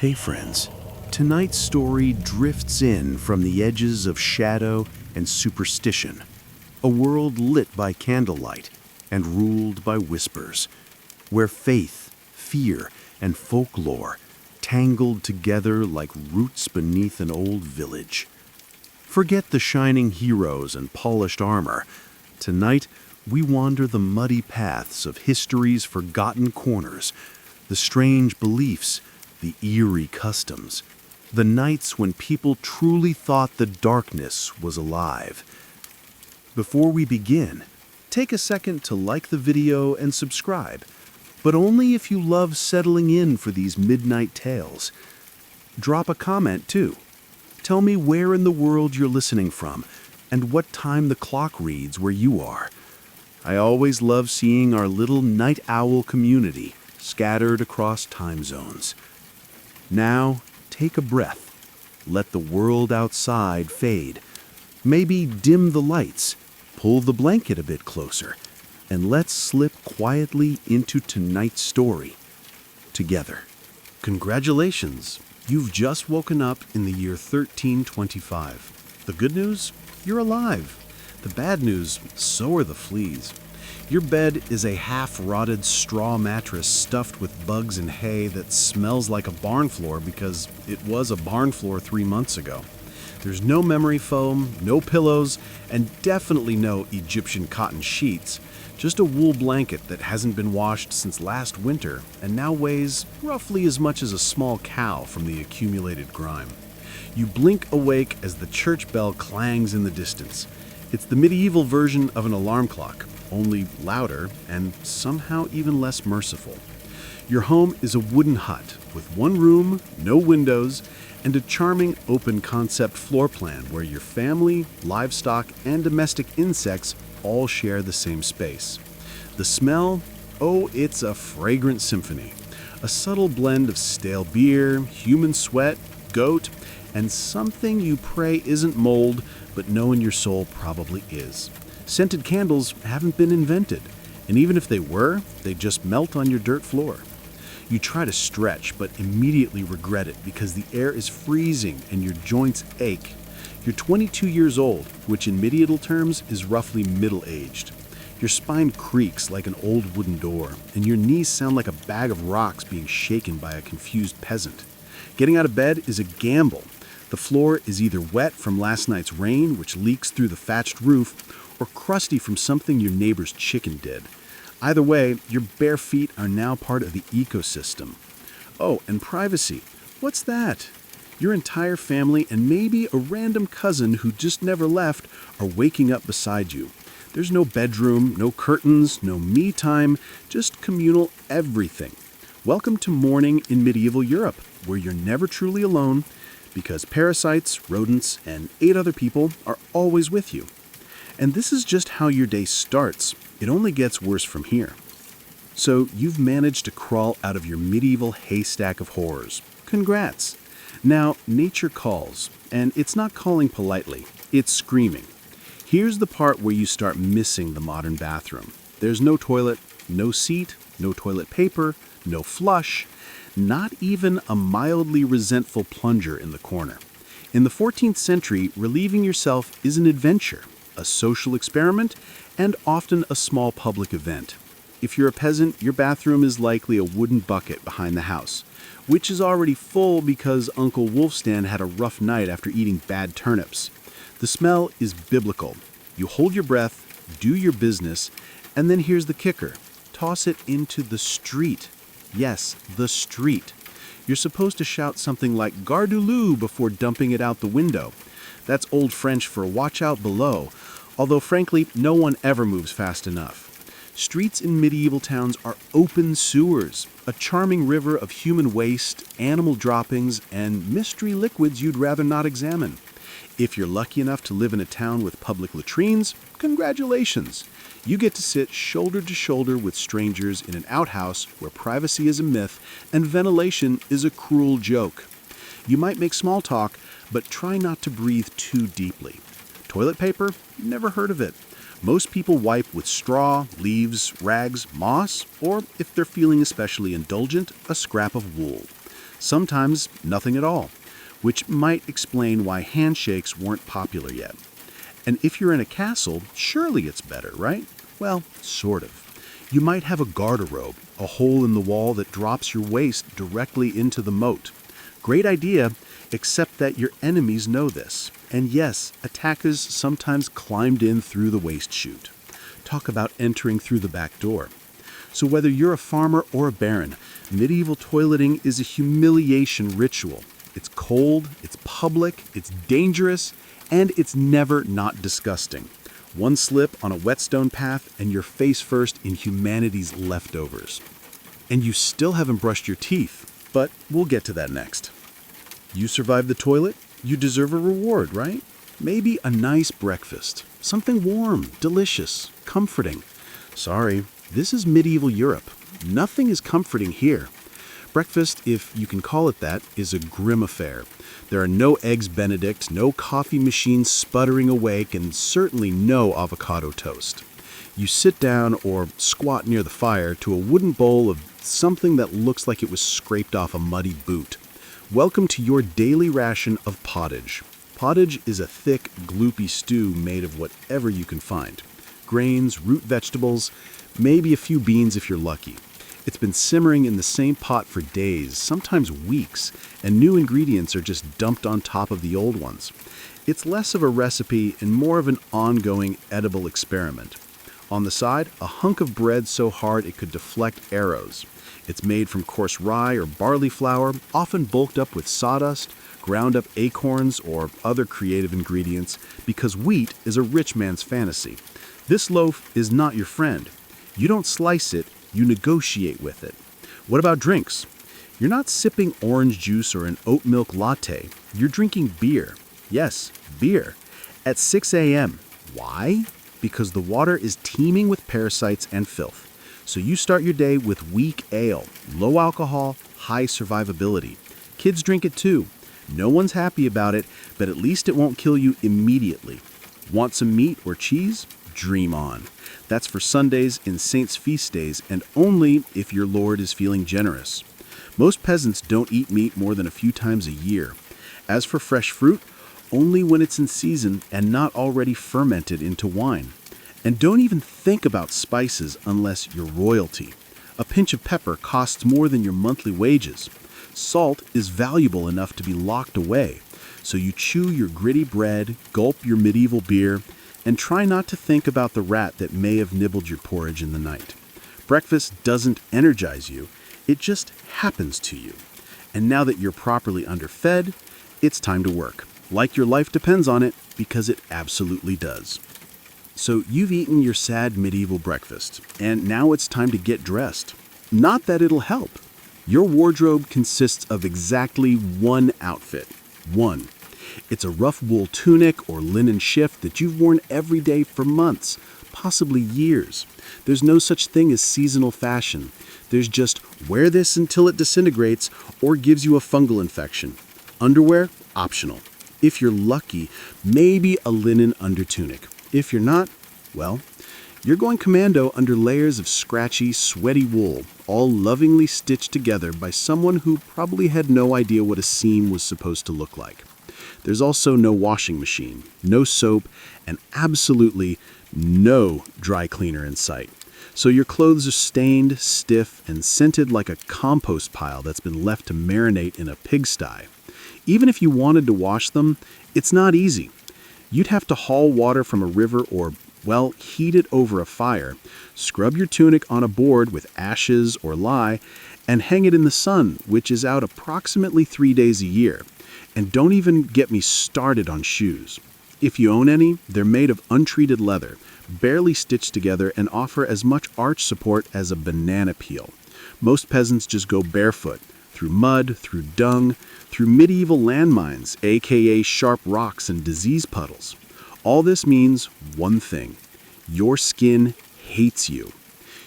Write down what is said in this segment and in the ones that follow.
Hey friends, tonight's story drifts in from the edges of shadow and superstition, a world lit by candlelight and ruled by whispers, where faith, fear, and folklore tangled together like roots beneath an old village. Forget the shining heroes and polished armor. Tonight, we wander the muddy paths of history's forgotten corners, the strange beliefs, the eerie customs, the nights when people truly thought the darkness was alive. Before we begin, take a second to like the video and subscribe, but only if you love settling in for these midnight tales. Drop a comment too. Tell me where in the world you're listening from and what time the clock reads where you are. I always love seeing our little night owl community scattered across time zones. Now, take a breath. Let the world outside fade. Maybe dim the lights, pull the blanket a bit closer, and let's slip quietly into tonight's story together. Congratulations! You've just woken up in the year 1325. The good news? You're alive. The bad news? So are the fleas. Your bed is a half-rotted straw mattress stuffed with bugs and hay that smells like a barn floor because it was a barn floor 3 months ago. There's no memory foam, no pillows, and definitely no Egyptian cotton sheets. Just a wool blanket that hasn't been washed since last winter and now weighs roughly as much as a small cow from the accumulated grime. You blink awake as the church bell clangs in the distance. It's the medieval version of an alarm clock, only louder and somehow even less merciful. Your home is a wooden hut with one room, no windows, and a charming open-concept floor plan where your family, livestock, and domestic insects all share the same space. The smell? Oh, it's a fragrant symphony. A subtle blend of stale beer, human sweat, goat, and something you pray isn't mold, but know in your soul probably is. Scented candles haven't been invented, and even if they were, they just melt on your dirt floor. You try to stretch, but immediately regret it because the air is freezing and your joints ache. You're 22 years old, which in medieval terms is roughly middle-aged. Your spine creaks like an old wooden door, and your knees sound like a bag of rocks being shaken by a confused peasant. Getting out of bed is a gamble. The floor is either wet from last night's rain, which leaks through the thatched roof, or crusty from something your neighbor's chicken did. Either way, your bare feet are now part of the ecosystem. Oh, and privacy. What's that? Your entire family and maybe a random cousin who just never left are waking up beside you. There's no bedroom, no curtains, no me time, just communal everything. Welcome to morning in medieval Europe, where you're never truly alone because parasites, rodents, and 8 other people are always with you. And this is just how your day starts. It only gets worse from here. So you've managed to crawl out of your medieval haystack of horrors. Congrats! Now, nature calls, and it's not calling politely, it's screaming. Here's the part where you start missing the modern bathroom. There's no toilet, no seat, no toilet paper, no flush, not even a mildly resentful plunger in the corner. In the 14th century, relieving yourself is an adventure, a social experiment, and often a small public event. If you're a peasant, your bathroom is likely a wooden bucket behind the house, which is already full because Uncle Wolfstan had a rough night after eating bad turnips. The smell is biblical. You hold your breath, do your business, and then here's the kicker. Toss it into the street. Yes, the street. You're supposed to shout something like "Gare du loup" before dumping it out the window. That's Old French for "watch out below," although frankly, no one ever moves fast enough. Streets in medieval towns are open sewers, a charming river of human waste, animal droppings, and mystery liquids you'd rather not examine. If you're lucky enough to live in a town with public latrines, congratulations! You get to sit shoulder to shoulder with strangers in an outhouse where privacy is a myth and ventilation is a cruel joke. You might make small talk, but try not to breathe too deeply. Toilet paper? Never heard of it. Most people wipe with straw, leaves, rags, moss, or if they're feeling especially indulgent, a scrap of wool. Sometimes nothing at all, which might explain why handshakes weren't popular yet. And if you're in a castle, surely it's better, right? Well, sort of. You might have a garderobe, a hole in the wall that drops your waist directly into the moat. Great idea, except that your enemies know this. And yes, attackers sometimes climbed in through the waist chute. Talk about entering through the back door. So whether you're a farmer or a baron, medieval toileting is a humiliation ritual. It's cold, it's public, it's dangerous, and it's never not disgusting. One slip on a whetstone path and you're face first in humanity's leftovers. And you still haven't brushed your teeth, but we'll get to that next. You survived the toilet? You deserve a reward, right? Maybe a nice breakfast. Something warm, delicious, comforting. Sorry, this is medieval Europe. Nothing is comforting here. Breakfast, if you can call it that, is a grim affair. There are no eggs Benedict, no coffee machine sputtering awake, and certainly no avocado toast. You sit down or squat near the fire to a wooden bowl of something that looks like it was scraped off a muddy boot. Welcome to your daily ration of pottage. Pottage is a thick, gloopy stew made of whatever you can find. Grains, root vegetables, maybe a few beans if you're lucky. It's been simmering in the same pot for days, sometimes weeks, and new ingredients are just dumped on top of the old ones. It's less of a recipe and more of an ongoing edible experiment. On the side, a hunk of bread so hard it could deflect arrows. It's made from coarse rye or barley flour, often bulked up with sawdust, ground up acorns, or other creative ingredients, because wheat is a rich man's fantasy. This loaf is not your friend. You don't slice it, you negotiate with it. What about drinks? You're not sipping orange juice or an oat milk latte. You're drinking beer. Yes, beer. At 6 a.m. Why? Because the water is teeming with parasites and filth. So you start your day with weak ale, low alcohol, high survivability. Kids drink it too. No one's happy about it, but at least it won't kill you immediately. Want some meat or cheese? Dream on. That's for Sundays in saints' feast days, and only if your lord is feeling generous. Most peasants don't eat meat more than a few times a year. As for fresh fruit, only when it's in season and not already fermented into wine. And don't even think about spices unless you're royalty. A pinch of pepper costs more than your monthly wages. Salt is valuable enough to be locked away, so you chew your gritty bread, gulp your medieval beer, and try not to think about the rat that may have nibbled your porridge in the night. Breakfast doesn't energize you, it just happens to you. And now that you're properly underfed, it's time to work. Like your life depends on it, because it absolutely does. So you've eaten your sad medieval breakfast, and now it's time to get dressed. Not that it'll help. Your wardrobe consists of exactly one outfit. One. It's a rough wool tunic or linen shift that you've worn every day for months, possibly years. There's no such thing as seasonal fashion. There's just wear this until it disintegrates or gives you a fungal infection. Underwear, optional. If you're lucky, maybe a linen undertunic. If you're not, well, you're going commando under layers of scratchy, sweaty wool, all lovingly stitched together by someone who probably had no idea what a seam was supposed to look like. There's also no washing machine, no soap, and absolutely no dry cleaner in sight. So your clothes are stained, stiff, and scented like a compost pile that's been left to marinate in a pigsty. Even if you wanted to wash them, it's not easy. You'd have to haul water from a river or, well, heat it over a fire, scrub your tunic on a board with ashes or lye, and hang it in the sun, which is out approximately 3 days a year. And don't even get me started on shoes. If you own any, they're made of untreated leather, barely stitched together, and offer as much arch support as a banana peel. Most peasants just go barefoot, through mud, through dung, through medieval landmines, aka sharp rocks and disease puddles. All this means one thing. Your skin hates you.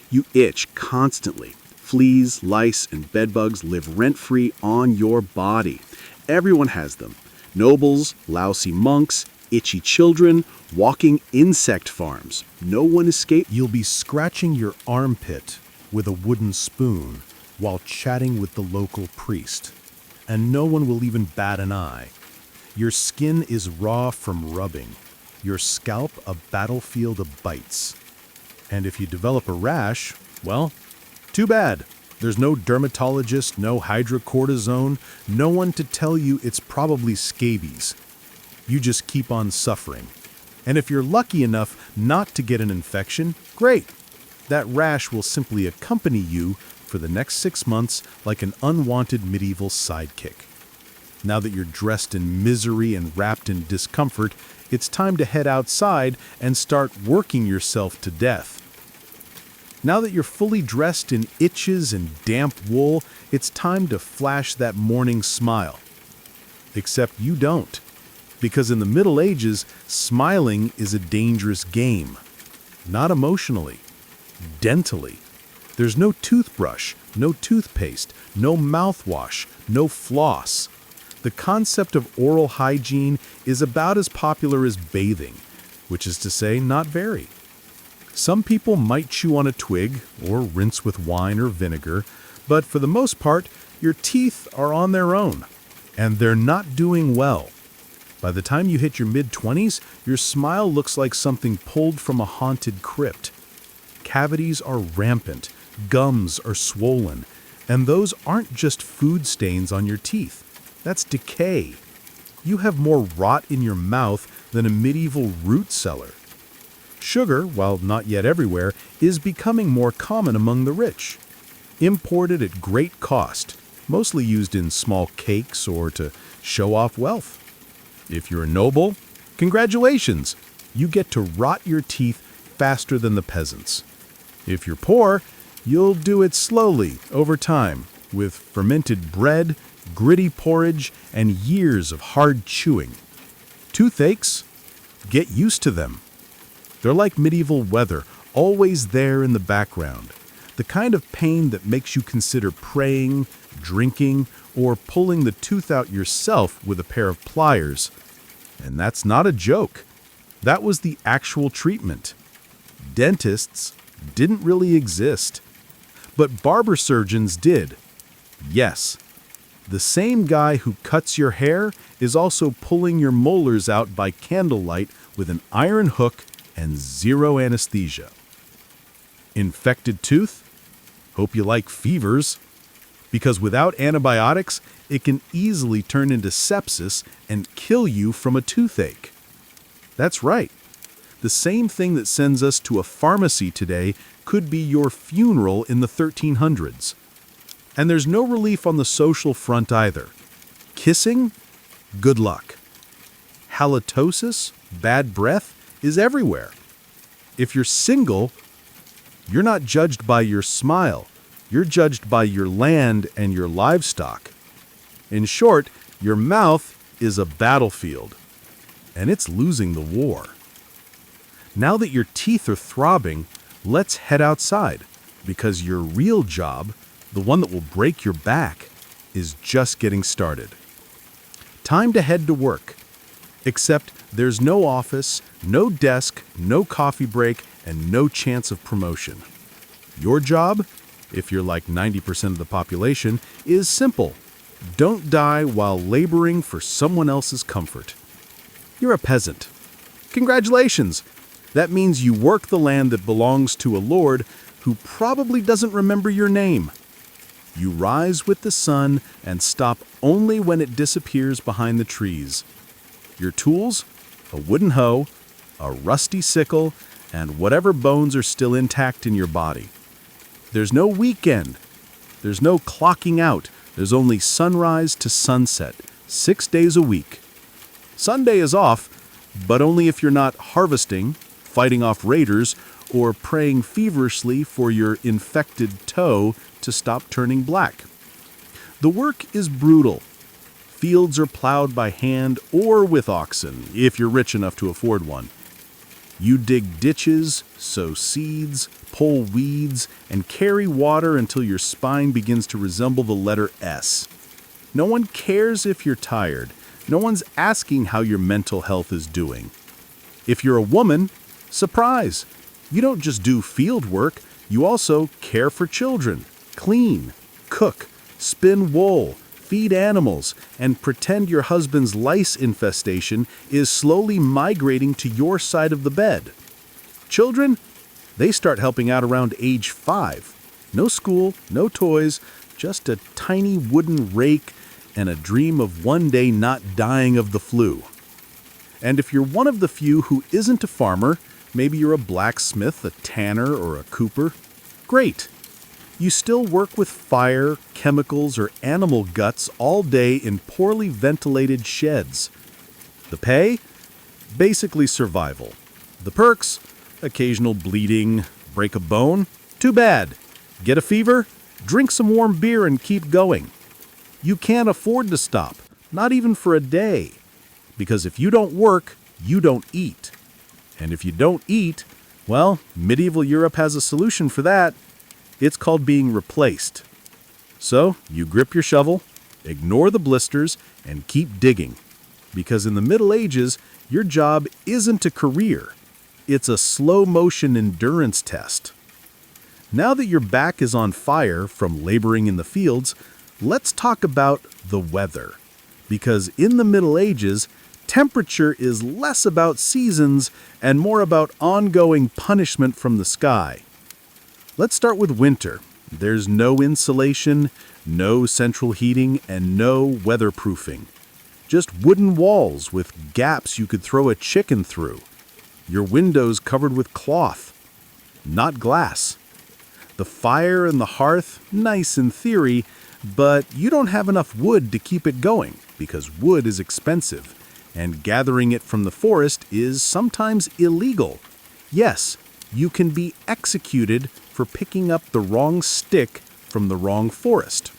You itch constantly. Fleas, lice, and bedbugs live rent-free on your body. Everyone has them. Nobles, lousy monks, itchy children, walking insect farms. No one escapes. You'll be scratching your armpit with a wooden spoon while chatting with the local priest. and no one will even bat an eye. Your skin is raw from rubbing, your scalp a battlefield of bites. And if you develop a rash, well, too bad. There's no dermatologist, no hydrocortisone, no one to tell you it's probably scabies. You just keep on suffering. And if you're lucky enough not to get an infection, great. That rash will simply accompany you for the next 6 months like an unwanted medieval sidekick. Now that you're dressed in misery and wrapped in discomfort, it's time to head outside and start working yourself to death. Now that you're fully dressed in itches and damp wool, it's time to flash that morning smile. Except you don't, because in the Middle Ages, smiling is a dangerous game. Not emotionally, dentally. There's no toothbrush, no toothpaste, no mouthwash, no floss. The concept of oral hygiene is about as popular as bathing, which is to say, not very. Some people might chew on a twig or rinse with wine or vinegar, but for the most part, your teeth are on their own, and they're not doing well. By the time you hit your mid-20s, your smile looks like something pulled from a haunted crypt. Cavities are rampant, gums are swollen, and those aren't just food stains on your teeth. That's decay. You have more rot in your mouth than a medieval root cellar. Sugar, while not yet everywhere, is becoming more common among the rich. Imported at great cost, mostly used in small cakes or to show off wealth. If you're a noble, congratulations! You get to rot your teeth faster than the peasants. If you're poor, you'll do it slowly, over time, with fermented bread, gritty porridge, and years of hard chewing. Toothaches? Get used to them. They're like medieval weather, always there in the background. The kind of pain that makes you consider praying, drinking, or pulling the tooth out yourself with a pair of pliers. And that's not a joke. That was the actual treatment. Dentists didn't really exist. But barber surgeons did. Yes. The same guy who cuts your hair is also pulling your molars out by candlelight with an iron hook and zero anesthesia. Infected tooth? Hope you like fevers. Because without antibiotics, it can easily turn into sepsis and kill you from a toothache. That's right. The same thing that sends us to a pharmacy today could be your funeral in the 1300s. And there's no relief on the social front either. Kissing? Good luck. Halitosis? Bad breath? Is everywhere. If you're single, you're not judged by your smile. You're judged by your land and your livestock. In short, your mouth is a battlefield, and it's losing the war. Now that your teeth are throbbing, let's head outside, because your real job, the one that will break your back, is just getting started. Time to head to work. Except there's no office, no desk, no coffee break, and no chance of promotion. Your job, if you're like 90% of the population, is simple. Don't die while laboring for someone else's comfort. You're a peasant. Congratulations! That means you work the land that belongs to a lord who probably doesn't remember your name. You rise with the sun and stop only when it disappears behind the trees. Your tools? A wooden hoe, a rusty sickle, and whatever bones are still intact in your body. There's no weekend. There's no clocking out. There's only sunrise to sunset, 6 days a week. Sunday is off, but only if you're not harvesting, fighting off raiders, or praying feverishly for your infected toe to stop turning black. The work is brutal. Fields are plowed by hand or with oxen, if you're rich enough to afford one. You dig ditches, sow seeds, pull weeds, and carry water until your spine begins to resemble the letter S. No one cares if you're tired. No one's asking how your mental health is doing. If you're a woman, surprise! You don't just do field work, you also care for children, clean, cook, spin wool, feed animals, and pretend your husband's lice infestation is slowly migrating to your side of the bed. Children, they start helping out around age 5. No school, no toys, just a tiny wooden rake and a dream of one day not dying of the flu. And if you're one of the few who isn't a farmer, maybe you're a blacksmith, a tanner, or a cooper, great. You still work with fire, chemicals, or animal guts all day in poorly ventilated sheds. The pay? Basically survival. The perks? Occasional bleeding, break a bone? Too bad. Get a fever? Drink some warm beer and keep going. You can't afford to stop, not even for a day. Because if you don't work, you don't eat. And if you don't eat, well, medieval Europe has a solution for that. It's called being replaced. So, you grip your shovel, ignore the blisters, and keep digging. Because in the Middle Ages, your job isn't a career. It's a slow-motion endurance test. Now that your back is on fire from laboring in the fields, let's talk about the weather. Because in the Middle Ages, temperature is less about seasons and more about ongoing punishment from the sky. Let's start with winter. There's no insulation, no central heating, and no weatherproofing. Just wooden walls with gaps you could throw a chicken through. Your windows covered with cloth, not glass. The fire and the hearth, nice in theory, but you don't have enough wood to keep it going because wood is expensive, and gathering it from the forest is sometimes illegal. Yes, you can be executed for picking up the wrong stick from the wrong forest.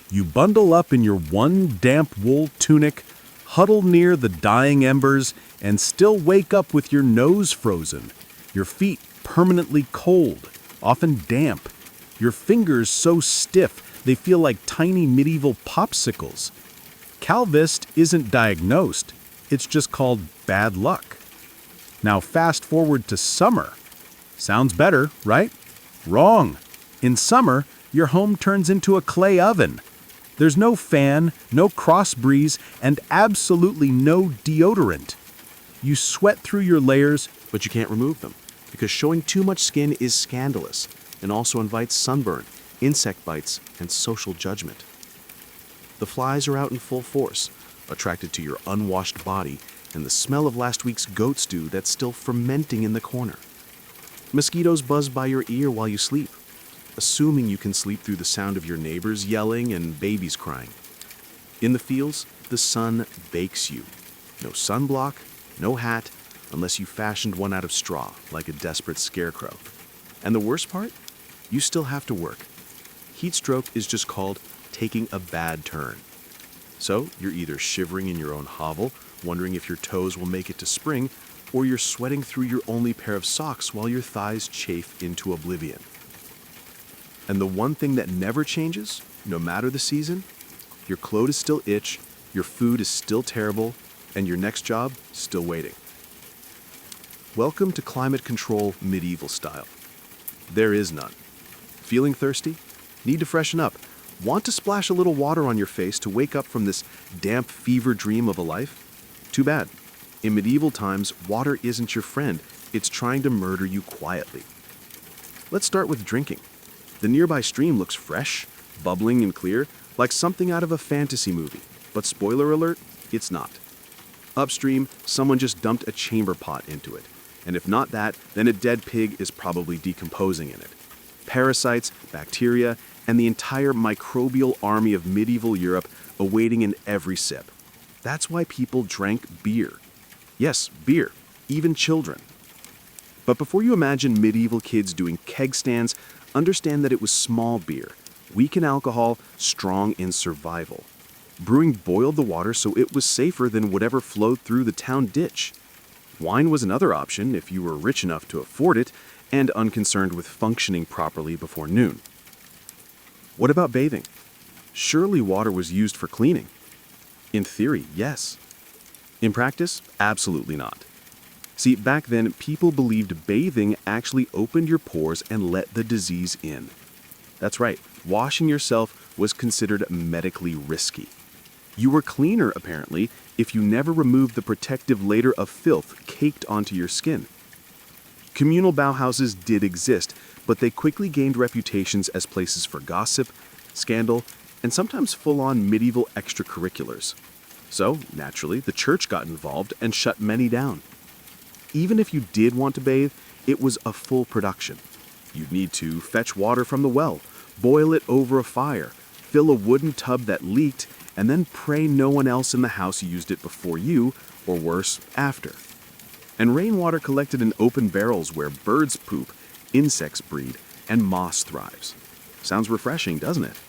You bundle up in your one damp wool tunic, huddle near the dying embers, and still wake up with your nose frozen, your feet permanently cold, often damp, your fingers so stiff they feel like tiny medieval popsicles. Calvist isn't diagnosed, it's just called bad luck. Now fast forward to summer. Sounds better, right? Wrong. In summer, your home turns into a clay oven. There's no fan, no cross breeze, and absolutely no deodorant. You sweat through your layers, But you can't remove them, because showing too much skin is scandalous and also invites sunburn, insect bites, and social judgment. The flies are out in full force, attracted to your unwashed body and the smell of last week's goat stew that's still fermenting in the corner. Mosquitoes buzz by your ear while you sleep, assuming you can sleep through the sound of your neighbors yelling and babies crying. In the fields, the sun bakes you. No sunblock, no hat, unless you fashioned one out of straw, like a desperate scarecrow. And the worst part? You still have to work. Heat stroke is just called taking a bad turn. So you're either shivering in your own hovel, wondering if your toes will make it to spring, or you're sweating through your only pair of socks while your thighs chafe into oblivion. And the one thing that never changes, no matter the season, your clothes still itch, your food is still terrible, and your next job still waiting. Welcome to climate control medieval style. There is none. Feeling thirsty? Need to freshen up? Want to splash a little water on your face to wake up from this damp fever dream of a life? Too bad. In medieval times, water isn't your friend. It's trying to murder you quietly. Let's start with drinking. The nearby stream looks fresh, bubbling and clear, like something out of a fantasy movie. But spoiler alert, it's not. Upstream, someone just dumped a chamber pot into it. And if not that, then a dead pig is probably decomposing in it. Parasites, bacteria, and the entire microbial army of medieval Europe awaiting in every sip. That's why people drank beer. Yes, beer, even children. But before you imagine medieval kids doing keg stands, understand that it was small beer, weak in alcohol, strong in survival. Brewing boiled the water so it was safer than whatever flowed through the town ditch. Wine was another option if you were rich enough to afford it and unconcerned with functioning properly before noon. What about bathing? Surely water was used for cleaning. In theory, yes. In practice, absolutely not. See, back then, people believed bathing actually opened your pores and let the disease in. That's right, washing yourself was considered medically risky. You were cleaner, apparently, if you never removed the protective layer of filth caked onto your skin. Communal bathhouses did exist, but they quickly gained reputations as places for gossip, scandal, and sometimes full-on medieval extracurriculars. So, naturally, the church got involved and shut many down. Even if you did want to bathe, it was a full production. You'd need to fetch water from the well, boil it over a fire, fill a wooden tub that leaked, and then pray no one else in the house used it before you, or worse, after. And rainwater collected in open barrels where birds poop, insects breed, and moss thrives. Sounds refreshing, doesn't it?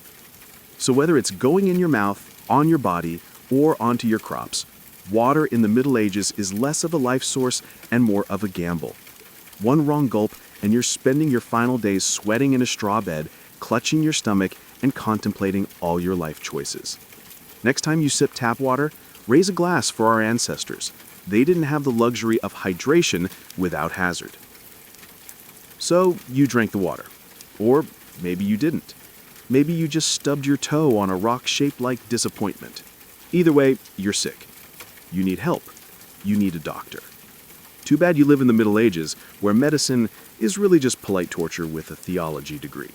So whether it's going in your mouth, on your body, or onto your crops, water in the Middle Ages is less of a life source and more of a gamble. One wrong gulp and you're spending your final days sweating in a straw bed, clutching your stomach, and contemplating all your life choices. Next time you sip tap water, raise a glass for our ancestors. They didn't have the luxury of hydration without hazard. So you drank the water. Or maybe you didn't. Maybe you just stubbed your toe on a rock shaped like disappointment. Either way, you're sick. You need help. You need a doctor. Too bad you live in the Middle Ages, where medicine is really just polite torture with a theology degree.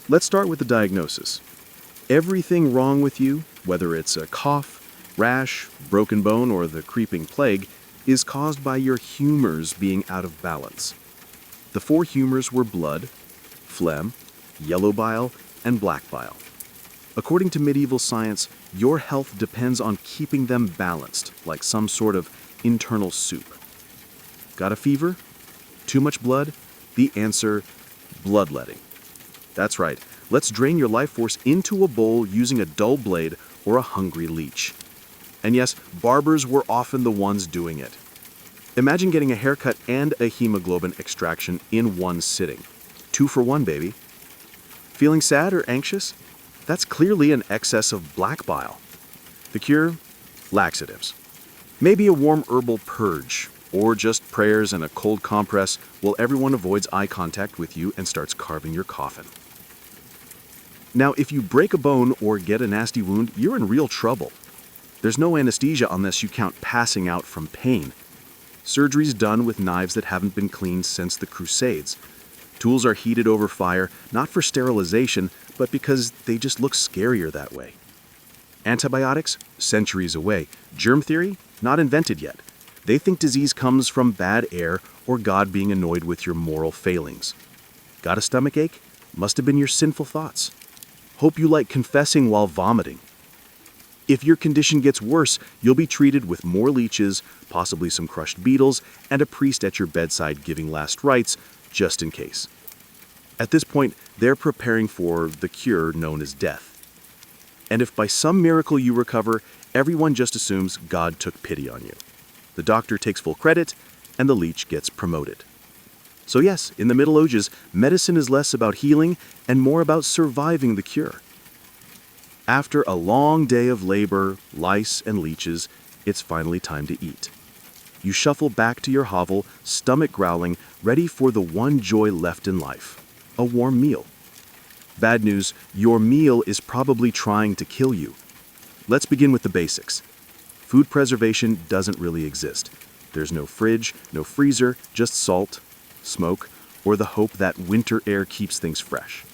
Let's start with the diagnosis. Everything wrong with you, whether it's a cough, rash, broken bone, or the creeping plague, is caused by your humors being out of balance. The four humors were blood, phlegm, yellow bile, and black bile. According to medieval science, your health depends on keeping them balanced, like some sort of internal soup. Got a fever? Too much blood? The answer, bloodletting. That's right, let's drain your life force into a bowl using a dull blade or a hungry leech. And yes, barbers were often the ones doing it. Imagine getting a haircut and a hemoglobin extraction in one sitting. 2 for 1, baby. Feeling sad or anxious? That's clearly an excess of black bile. The cure? Laxatives. Maybe a warm herbal purge, or just prayers and a cold compress while everyone avoids eye contact with you and starts carving your coffin. Now, if you break a bone or get a nasty wound, you're in real trouble. There's no anesthesia unless you count passing out from pain. Surgery's done with knives that haven't been cleaned since the Crusades. Tools are heated over fire, not for sterilization, but because they just look scarier that way. Antibiotics? Centuries away. Germ theory? Not invented yet. They think disease comes from bad air or God being annoyed with your moral failings. Got a stomach ache? Must have been your sinful thoughts. Hope you like confessing while vomiting. If your condition gets worse, you'll be treated with more leeches, possibly some crushed beetles, and a priest at your bedside giving last rites, just in case. At this point, they're preparing for the cure known as death. And if by some miracle you recover, everyone just assumes God took pity on you. The doctor takes full credit, and the leech gets promoted. So yes, in the Middle Ages, medicine is less about healing and more about surviving the cure. After a long day of labor, lice, and leeches, it's finally time to eat. You shuffle back to your hovel, stomach growling, ready for the one joy left in life, a warm meal. Bad news, your meal is probably trying to kill you. Let's begin with the basics. Food preservation doesn't really exist. There's no fridge, no freezer, just salt, smoke, or the hope that winter air keeps things fresh.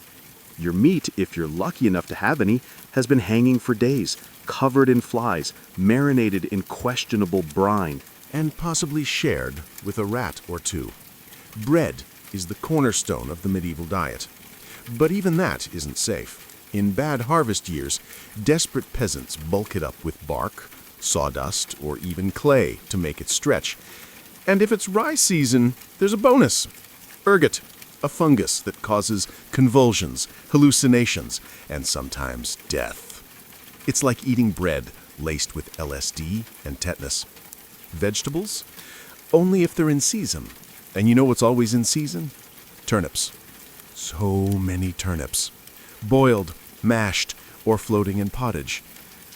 Your meat, if you're lucky enough to have any, has been hanging for days, covered in flies, marinated in questionable brine, and possibly shared with a rat or two. Bread is the cornerstone of the medieval diet. But even that isn't safe. In bad harvest years, desperate peasants bulk it up with bark, sawdust, or even clay to make it stretch. And if it's rye season, there's a bonus. Ergot, a fungus that causes convulsions, hallucinations, and sometimes death. It's like eating bread laced with LSD and tetanus. Vegetables? Only if they're in season. And you know what's always in season? Turnips. So many turnips. Boiled, mashed, or floating in pottage.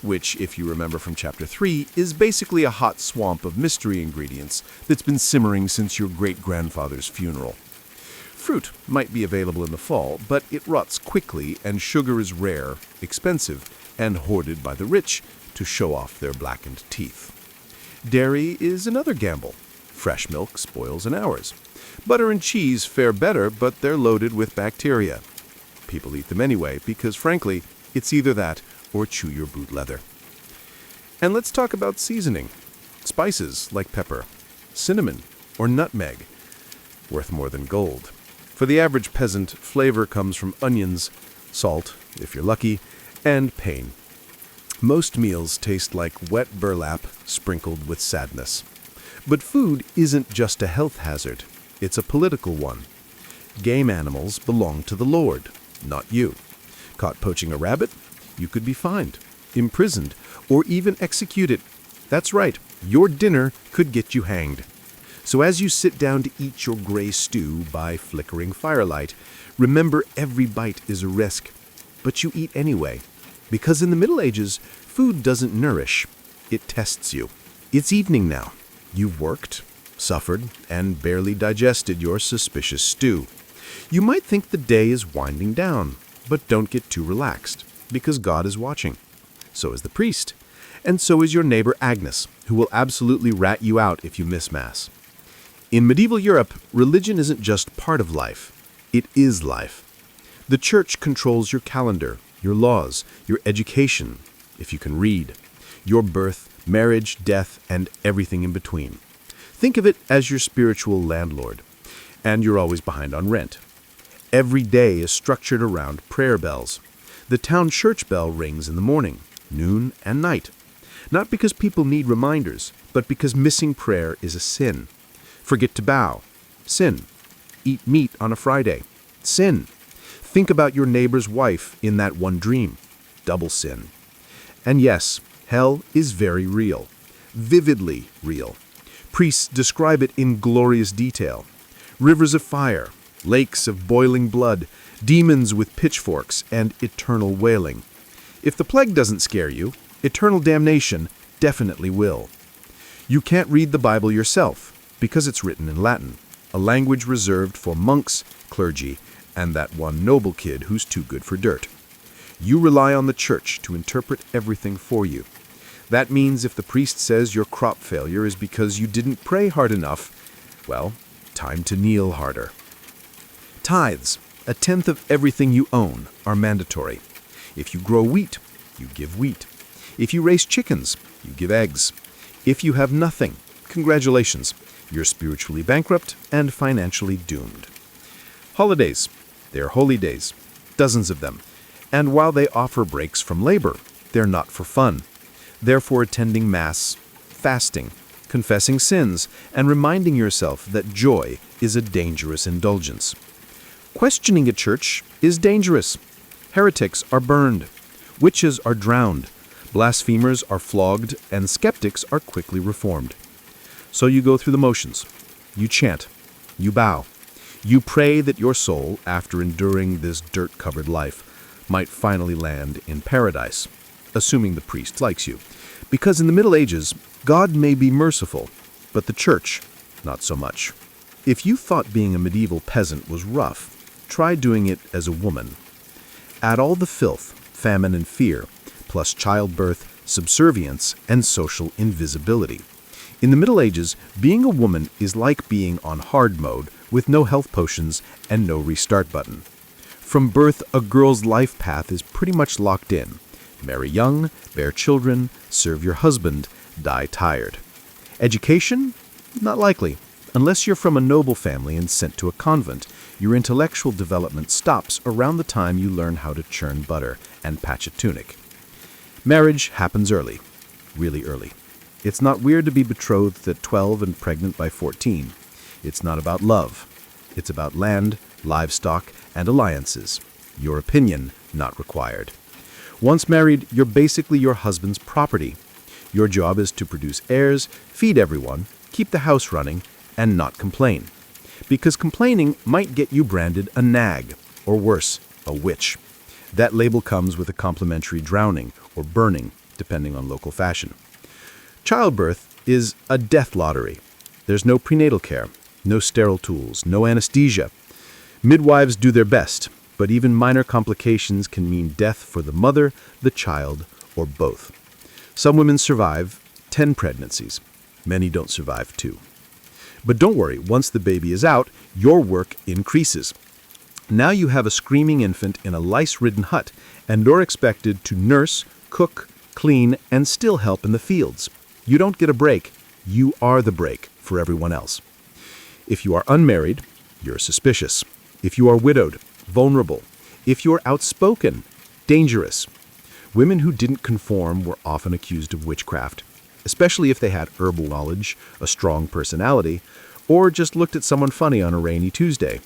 Which, if you remember from Chapter 3, is basically a hot swamp of mystery ingredients that's been simmering since your great-grandfather's funeral. Fruit might be available in the fall, but it rots quickly and sugar is rare, expensive, and hoarded by the rich to show off their blackened teeth. Dairy is another gamble. Fresh milk spoils in hours. Butter and cheese fare better, but they're loaded with bacteria. People eat them anyway because, frankly, it's either that or chew your boot leather. And let's talk about seasoning. Spices like pepper, cinnamon, or nutmeg, worth more than gold. For the average peasant, flavor comes from onions, salt, if you're lucky, and pain. Most meals taste like wet burlap sprinkled with sadness. But food isn't just a health hazard, it's a political one. Game animals belong to the Lord, not you. Caught poaching a rabbit? You could be fined, imprisoned, or even executed. That's right, your dinner could get you hanged. So as you sit down to eat your gray stew by flickering firelight, remember every bite is a risk. But you eat anyway. Because in the Middle Ages, food doesn't nourish, it tests you. It's evening now. You've worked, suffered, and barely digested your suspicious stew. You might think the day is winding down, but don't get too relaxed, because God is watching. So is the priest, and so is your neighbor Agnes, who will absolutely rat you out if you miss Mass. In medieval Europe, religion isn't just part of life, it is life. The church controls your calendar, your laws, your education, if you can read, your birth, marriage, death, and everything in between. Think of it as your spiritual landlord, and you're always behind on rent. Every day is structured around prayer bells. The town church bell rings in the morning, noon, and night. Not because people need reminders, but because missing prayer is a sin. Forget to bow. Sin. Eat meat on a Friday. Sin. Think about your neighbor's wife in that one dream. Double sin. And yes, hell is very real. Vividly real. Priests describe it in glorious detail. Rivers of fire, lakes of boiling blood, demons with pitchforks, and eternal wailing. If the plague doesn't scare you, eternal damnation definitely will. You can't read the Bible yourself, because it's written in Latin, a language reserved for monks, clergy, and that one noble kid who's too good for dirt. You rely on the church to interpret everything for you. That means if the priest says your crop failure is because you didn't pray hard enough, well, time to kneel harder. Tithes, a tenth of everything you own, are mandatory. If you grow wheat, you give wheat. If you raise chickens, you give eggs. If you have nothing, congratulations, you're spiritually bankrupt and financially doomed. Holidays, they're holy days, dozens of them. And while they offer breaks from labor, they're not for fun. They're for attending Mass, fasting, confessing sins, and reminding yourself that joy is a dangerous indulgence. Questioning a church is dangerous. Heretics are burned. Witches are drowned. Blasphemers are flogged, and skeptics are quickly reformed. So you go through the motions. You chant. You bow. You pray that your soul, after enduring this dirt-covered life, might finally land in paradise, assuming the priest likes you. Because in the Middle Ages, God may be merciful, but the church, not so much. If you thought being a medieval peasant was rough, try doing it as a woman. Add all the filth, famine, and fear, plus childbirth, subservience, and social invisibility. In the Middle Ages, being a woman is like being on hard mode with no health potions and no restart button. From birth, a girl's life path is pretty much locked in. Marry young, bear children, serve your husband, die tired. Education? Not likely. Unless you're from a noble family and sent to a convent, your intellectual development stops around the time you learn how to churn butter and patch a tunic. Marriage happens early, really early. It's not weird to be betrothed at 12 and pregnant by 14. It's not about love. It's about land, livestock, and alliances. Your opinion not required. Once married, you're basically your husband's property. Your job is to produce heirs, feed everyone, keep the house running, and not complain. Because complaining might get you branded a nag, or worse, a witch. That label comes with a complimentary drowning or burning, depending on local fashion. Childbirth is a death lottery. There's no prenatal care, no sterile tools, no anesthesia. Midwives do their best, but even minor complications can mean death for the mother, the child, or both. Some women survive 10 pregnancies. Many don't survive 2. But don't worry, once the baby is out, your work increases. Now you have a screaming infant in a lice-ridden hut, and you're expected to nurse, cook, clean, and still help in the fields. You don't get a break. You are the break for everyone else. If you are unmarried, you're suspicious. If you are widowed, vulnerable. If you're outspoken, dangerous. Women who didn't conform were often accused of witchcraft, especially if they had herbal knowledge, a strong personality, or just looked at someone funny on a rainy Tuesday.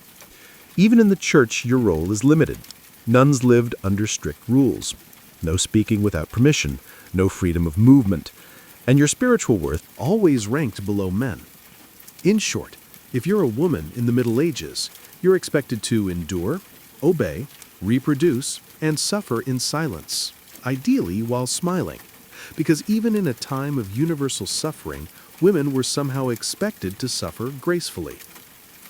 Even in the church, your role is limited. Nuns lived under strict rules. No speaking without permission, no freedom of movement, and your spiritual worth Always ranked below men. In short, if you're a woman in the Middle Ages, you're expected to endure, obey, reproduce, and suffer in silence, ideally while smiling. Because even in a time of universal suffering, women were somehow expected to suffer gracefully.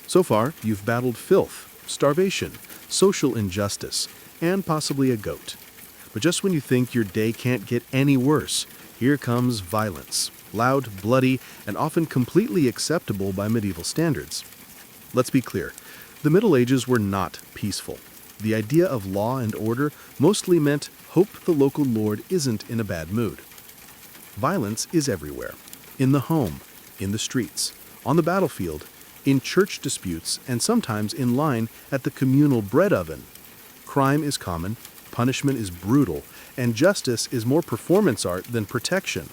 So far, you've battled filth, starvation, social injustice, and possibly a goat. But just when you think your day can't get any worse, here comes violence, loud, bloody, and often completely acceptable by medieval standards. Let's be clear, the Middle Ages were not peaceful. The idea of law and order mostly meant hope the local lord isn't in a bad mood. Violence is everywhere, in the home, in the streets, on the battlefield, in church disputes, and sometimes in line at the communal bread oven. Crime is common, punishment is brutal, and justice is more performance art than protection.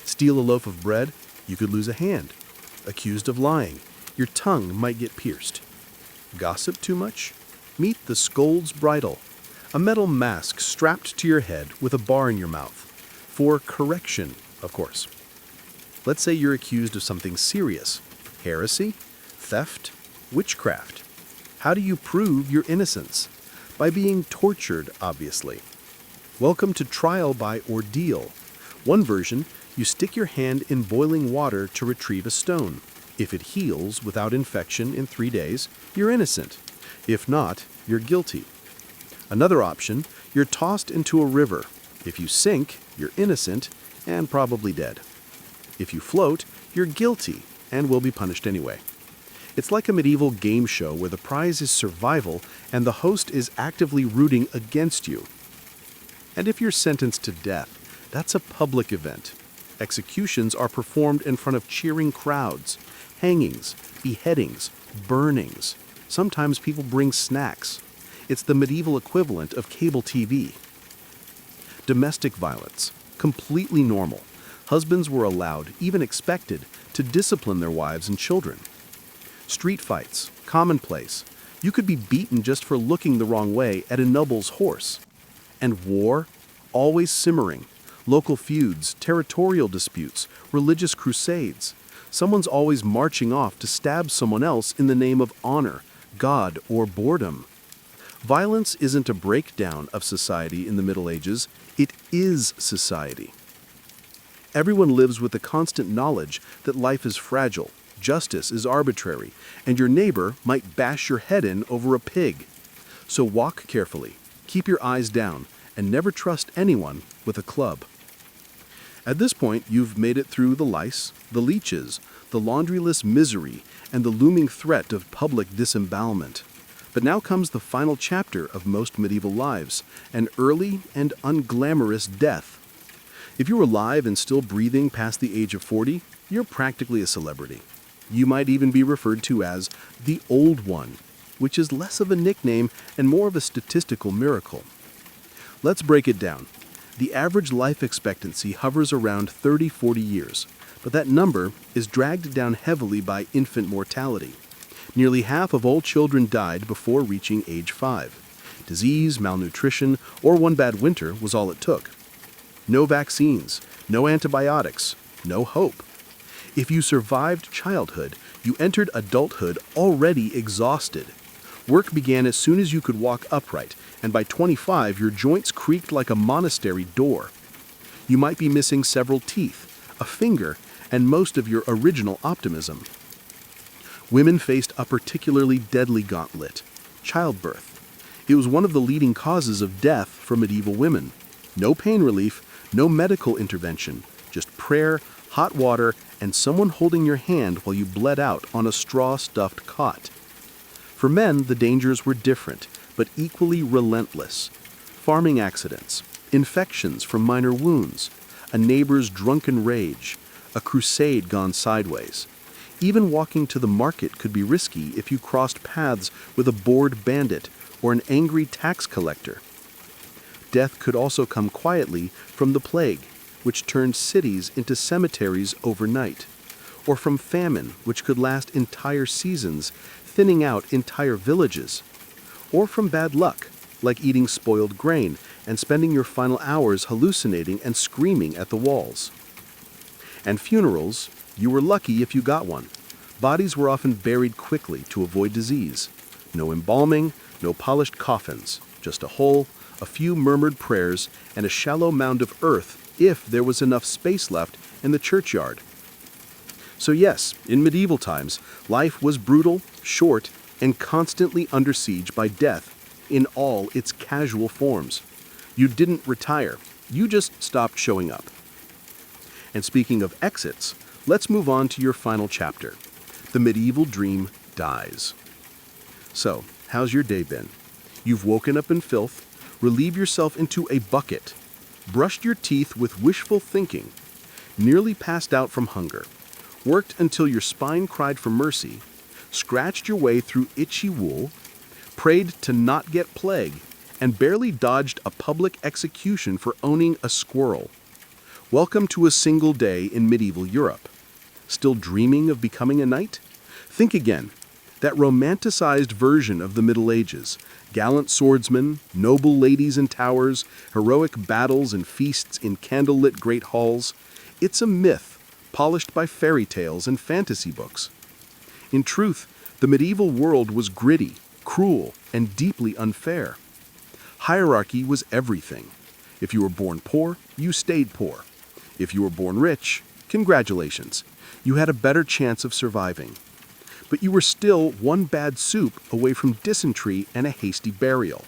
Steal a loaf of bread, you could lose a hand. Accused of lying, your tongue might get pierced. Gossip too much? Meet the scold's bridle, a metal mask strapped to your head with a bar in your mouth. For correction, of course. Let's say you're accused of something serious. Heresy? Theft? Witchcraft? How do you prove your innocence? By being tortured, obviously. Welcome to trial by ordeal. One version, you stick your hand in boiling water to retrieve a stone. If it heals without infection in 3 days, you're innocent. If not, you're guilty. Another option, you're tossed into a river. If you sink, you're innocent and probably dead. If you float, you're guilty and will be punished anyway. It's like a medieval game show where the prize is survival and the host is actively rooting against you. And if you're sentenced to death, that's a public event. Executions are performed in front of cheering crowds. Hangings, beheadings, burnings. Sometimes people bring snacks. It's the medieval equivalent of cable TV. Domestic violence, completely normal. Husbands were allowed, even expected, to discipline their wives and children. Street fights, commonplace. You could be beaten just for looking the wrong way at a noble's horse. And war, always simmering. Local feuds, territorial disputes, religious crusades. Someone's always marching off to stab someone else in the name of honor, God, or boredom. Violence isn't a breakdown of society in the Middle Ages, it is society. Everyone lives with the constant knowledge that life is fragile, justice is arbitrary, and your neighbor might bash your head in over a pig. So walk carefully, keep your eyes down, and never trust anyone with a club. At this point, you've made it through the lice, the leeches, the laundryless misery, and the looming threat of public disembowelment. But now comes the final chapter of most medieval lives, an early and unglamorous death. If you're alive and still breathing past the age of 40, you're practically a celebrity. You might even be referred to as the Old One, which is less of a nickname and more of a statistical miracle. Let's break it down. The average life expectancy hovers around 30-40 years, but that number is dragged down heavily by infant mortality. Nearly half of all children died before reaching age 5. Disease, malnutrition, or one bad winter was all it took. No vaccines, no antibiotics, no hope. If you survived childhood, you entered adulthood already exhausted. Work began as soon as you could walk upright, and by 25, your joints creaked like a monastery door. You might be missing several teeth, a finger, and most of your original optimism. Women faced a particularly deadly gauntlet. childbirth. It was one of the leading causes of death for medieval women. No pain relief, no medical intervention, just prayer, hot water, and someone holding your hand while you bled out on a straw-stuffed cot. For men, the dangers were different, but equally relentless. Farming accidents, infections from minor wounds, a neighbor's drunken rage, a crusade gone sideways. Even walking to the market could be risky if you crossed paths with a bored bandit or an angry tax collector. Death could also come quietly from the plague, which turned cities into cemeteries overnight, or from famine, which could last entire seasons, thinning out entire villages, or from bad luck, like eating spoiled grain and spending your final hours hallucinating and screaming at the walls. And funerals, you were lucky if you got one. Bodies were often buried quickly to avoid disease. No embalming, no polished coffins, just a hole, a few murmured prayers, and a shallow mound of earth if there was enough space left in the churchyard. So yes, in medieval times, life was brutal, short, and constantly under siege by death in all its casual forms. You didn't retire, you just stopped showing up. And speaking of exits, let's move on to your final chapter. The medieval dream dies. So, how's your day been? You've woken up in filth, relieved yourself into a bucket, brushed your teeth with wishful thinking, nearly passed out from hunger, worked until your spine cried for mercy, scratched your way through itchy wool, prayed to not get plague, and barely dodged a public execution for owning a squirrel. Welcome to a single day in medieval Europe. Still dreaming of becoming a knight? Think again. That romanticized version of the Middle Ages, gallant swordsmen, noble ladies in towers, heroic battles and feasts in candlelit great halls, it's a myth polished by fairy tales and fantasy books. In truth, the medieval world was gritty, cruel, and deeply unfair. Hierarchy was everything. If you were born poor, you stayed poor. If you were born rich, congratulations, you had a better chance of surviving. But you were still one bad soup away from dysentery and a hasty burial.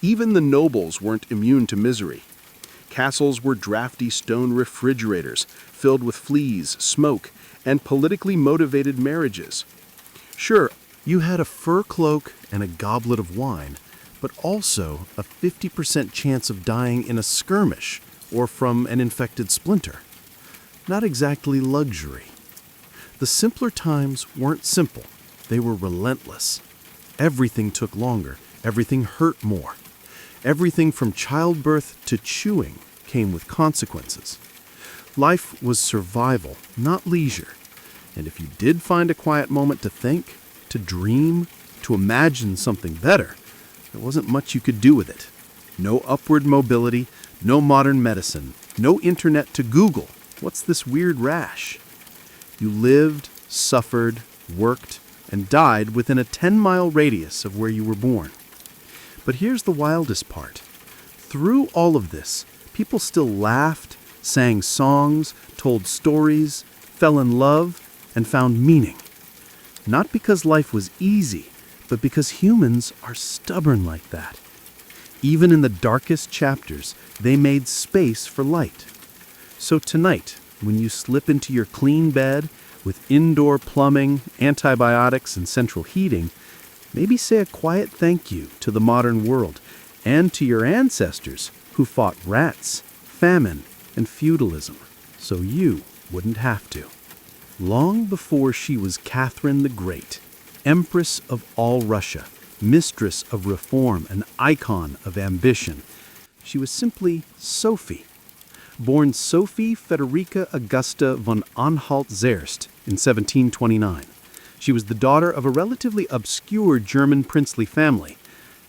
Even the nobles weren't immune to misery. Castles were drafty stone refrigerators filled with fleas, smoke, and politically motivated marriages. Sure, you had a fur cloak and a goblet of wine, but also a 50% chance of dying in a skirmish or from an infected splinter. Not exactly luxury. The simpler times weren't simple. They were relentless. Everything took longer. Everything hurt more. Everything from childbirth to chewing came with consequences. Life was survival, not leisure. And if you did find a quiet moment to think, to dream, to imagine something better, there wasn't much you could do with it. No upward mobility, no modern medicine, no internet to Google, "What's this weird rash?" You lived, suffered, worked, and died within a 10-mile radius of where you were born. But here's the wildest part. Through all of this, people still laughed, sang songs, told stories, fell in love, and found meaning. Not because life was easy, but because humans are stubborn like that. Even in the darkest chapters, they made space for light. So tonight, when you slip into your clean bed with indoor plumbing, antibiotics, and central heating, maybe say a quiet thank you to the modern world and to your ancestors who fought rats, famine, and feudalism, so you wouldn't have to. Long before she was Catherine the Great, Empress of all Russia, mistress of reform, an icon of ambition, she was simply Sophie. Born Sophie Federica Augusta von Anhalt-Zerbst in 1729. She was the daughter of a relatively obscure German princely family.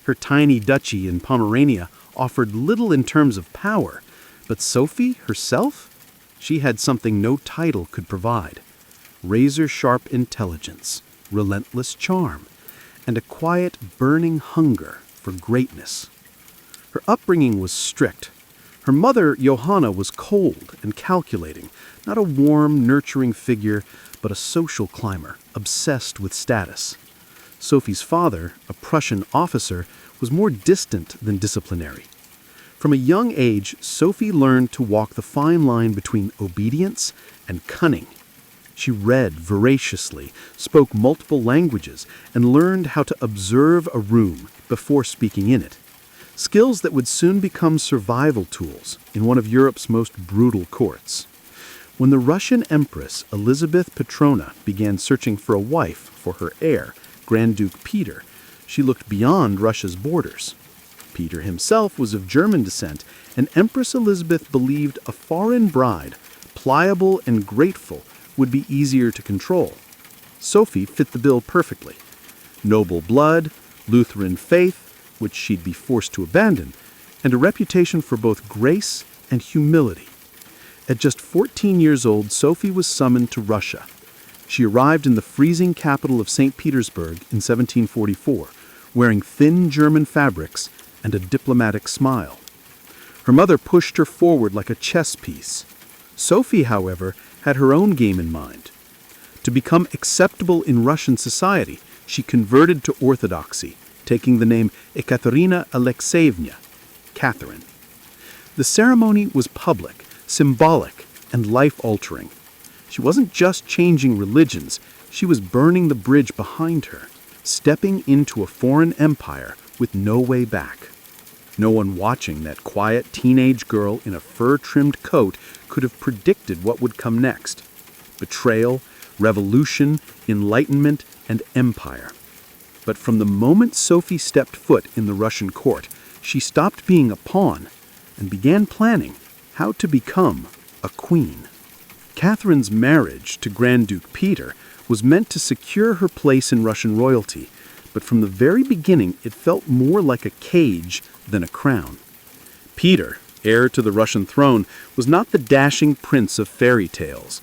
Her tiny duchy in Pomerania offered little in terms of power, but Sophie herself? She had something no title could provide. Razor-sharp intelligence, relentless charm, and a quiet, burning hunger for greatness. Her upbringing was strict. Her mother, Johanna, was cold and calculating, not a warm, nurturing figure, but a social climber, obsessed with status. Sophie's father, a Prussian officer, was more distant than disciplinary. From a young age, Sophie learned to walk the fine line between obedience and cunning. She read voraciously, spoke multiple languages, and learned how to observe a room before speaking in it. Skills that would soon become survival tools in one of Europe's most brutal courts. When the Russian Empress Elizabeth Petrona began searching for a wife for her heir, Grand Duke Peter, she looked beyond Russia's borders. Peter himself was of German descent, and Empress Elizabeth believed a foreign bride, pliable and grateful, would be easier to control. Sophie fit the bill perfectly. Noble blood, Lutheran faith, which she'd be forced to abandon, and a reputation for both grace and humility. At just 14 years old, Sophie was summoned to Russia. She arrived in the freezing capital of St. Petersburg in 1744, wearing thin German fabrics and a diplomatic smile. Her mother pushed her forward like a chess piece. Sophie, however, had her own game in mind. To become acceptable in Russian society, she converted to Orthodoxy, taking the name Ekaterina Alexeyevna, Catherine. The ceremony was public, symbolic, and life-altering. She wasn't just changing religions, she was burning the bridge behind her, stepping into a foreign empire with no way back. No one watching that quiet teenage girl in a fur-trimmed coat could have predicted what would come next. Betrayal, revolution, enlightenment, and empire. But from the moment Sophie stepped foot in the Russian court, she stopped being a pawn and began planning how to become a queen. Catherine's marriage to Grand Duke Peter was meant to secure her place in Russian royalty, but from the very beginning it felt more like a cage than a crown. Peter, heir to the Russian throne, was not the dashing prince of fairy tales.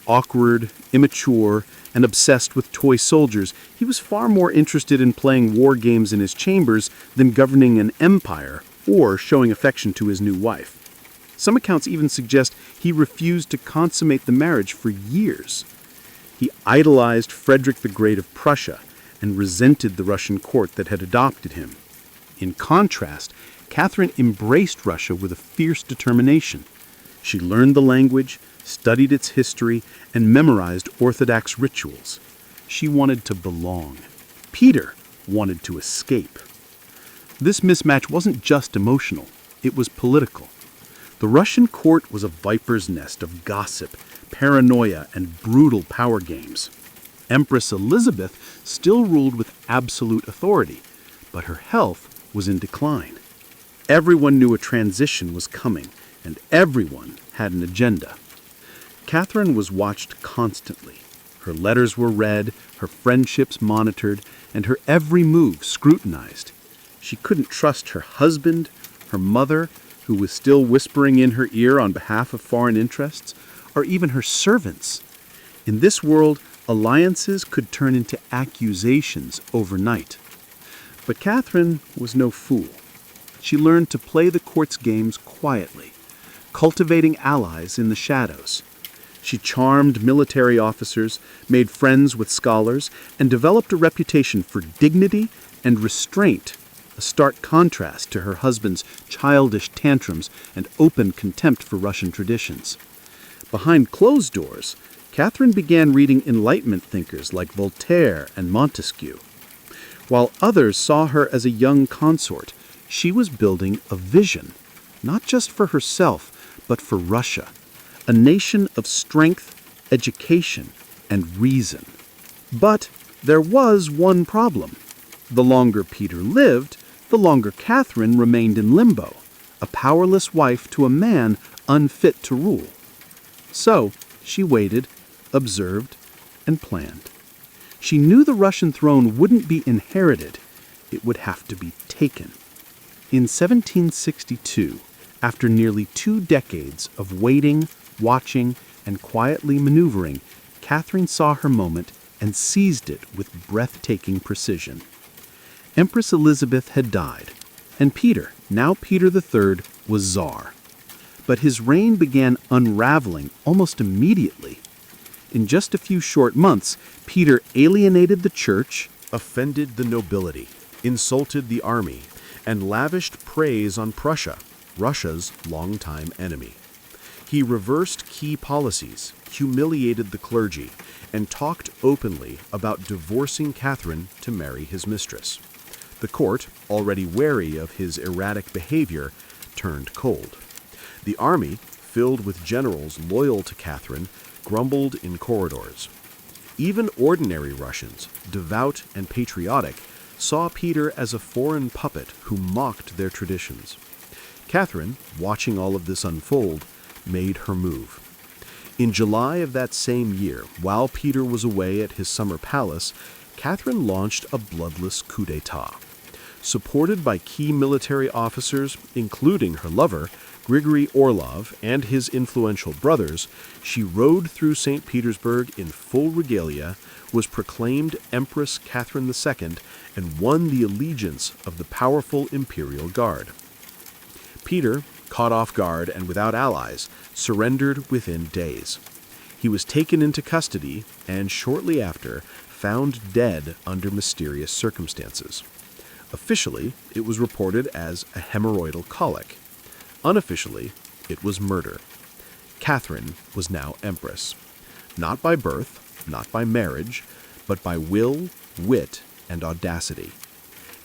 Awkward, immature, and obsessed with toy soldiers, he was far more interested in playing war games in his chambers than governing an empire or showing affection to his new wife. Some accounts even suggest he refused to consummate the marriage for years. He idolized Frederick the Great of Prussia and resented the Russian court that had adopted him. In contrast, Catherine embraced Russia with a fierce determination. She learned the language, studied its history, and memorized Orthodox rituals. She wanted to belong. Peter wanted to escape. This mismatch wasn't just emotional, it was political. The Russian court was a viper's nest of gossip, paranoia, and brutal power games. Empress Elizabeth still ruled with absolute authority, but her health was in decline. Everyone knew a transition was coming, and everyone had an agenda. Catherine was watched constantly. Her letters were read, her friendships monitored, and her every move scrutinized. She couldn't trust her husband, her mother, who was still whispering in her ear on behalf of foreign interests, or even her servants. In this world, alliances could turn into accusations overnight. But Catherine was no fool. She learned to play the court's games quietly, cultivating allies in the shadows. She charmed military officers, made friends with scholars, and developed a reputation for dignity and restraint, a stark contrast to her husband's childish tantrums and open contempt for Russian traditions. Behind closed doors, Catherine began reading Enlightenment thinkers like Voltaire and Montesquieu. While others saw her as a young consort, she was building a vision, not just for herself, but for Russia, a nation of strength, education, and reason. But there was one problem. The longer Peter lived, the longer Catherine remained in limbo, a powerless wife to a man unfit to rule. So she waited, observed, and planned. She knew the Russian throne wouldn't be inherited, it would have to be taken. In 1762, after nearly 2 decades of waiting, watching, and quietly maneuvering, Catherine saw her moment and seized it with breathtaking precision. Empress Elizabeth had died, and Peter, now Peter III, was Tsar. But his reign began unraveling almost immediately. In just a few short months, Peter alienated the church, offended the nobility, insulted the army, and lavished praise on Prussia, Russia's longtime enemy. He reversed key policies, humiliated the clergy, and talked openly about divorcing Catherine to marry his mistress. The court, already wary of his erratic behavior, turned cold. The army, filled with generals loyal to Catherine, grumbled in corridors. Even ordinary Russians, devout and patriotic, saw Peter as a foreign puppet who mocked their traditions. Catherine, watching all of this unfold, made her move. In July of that same year, while Peter was away at his summer palace, Catherine launched a bloodless coup d'etat. Supported by key military officers, including her lover, Grigory Orlov, and his influential brothers, she rode through St. Petersburg in full regalia, was proclaimed Empress Catherine II, and won the allegiance of the powerful imperial guard. Peter, caught off guard and without allies, surrendered within days. He was taken into custody and shortly after found dead under mysterious circumstances. Officially, it was reported as a hemorrhoidal colic. Unofficially, it was murder. Catherine was now empress. Not by birth, not by marriage, but by will, wit, and audacity.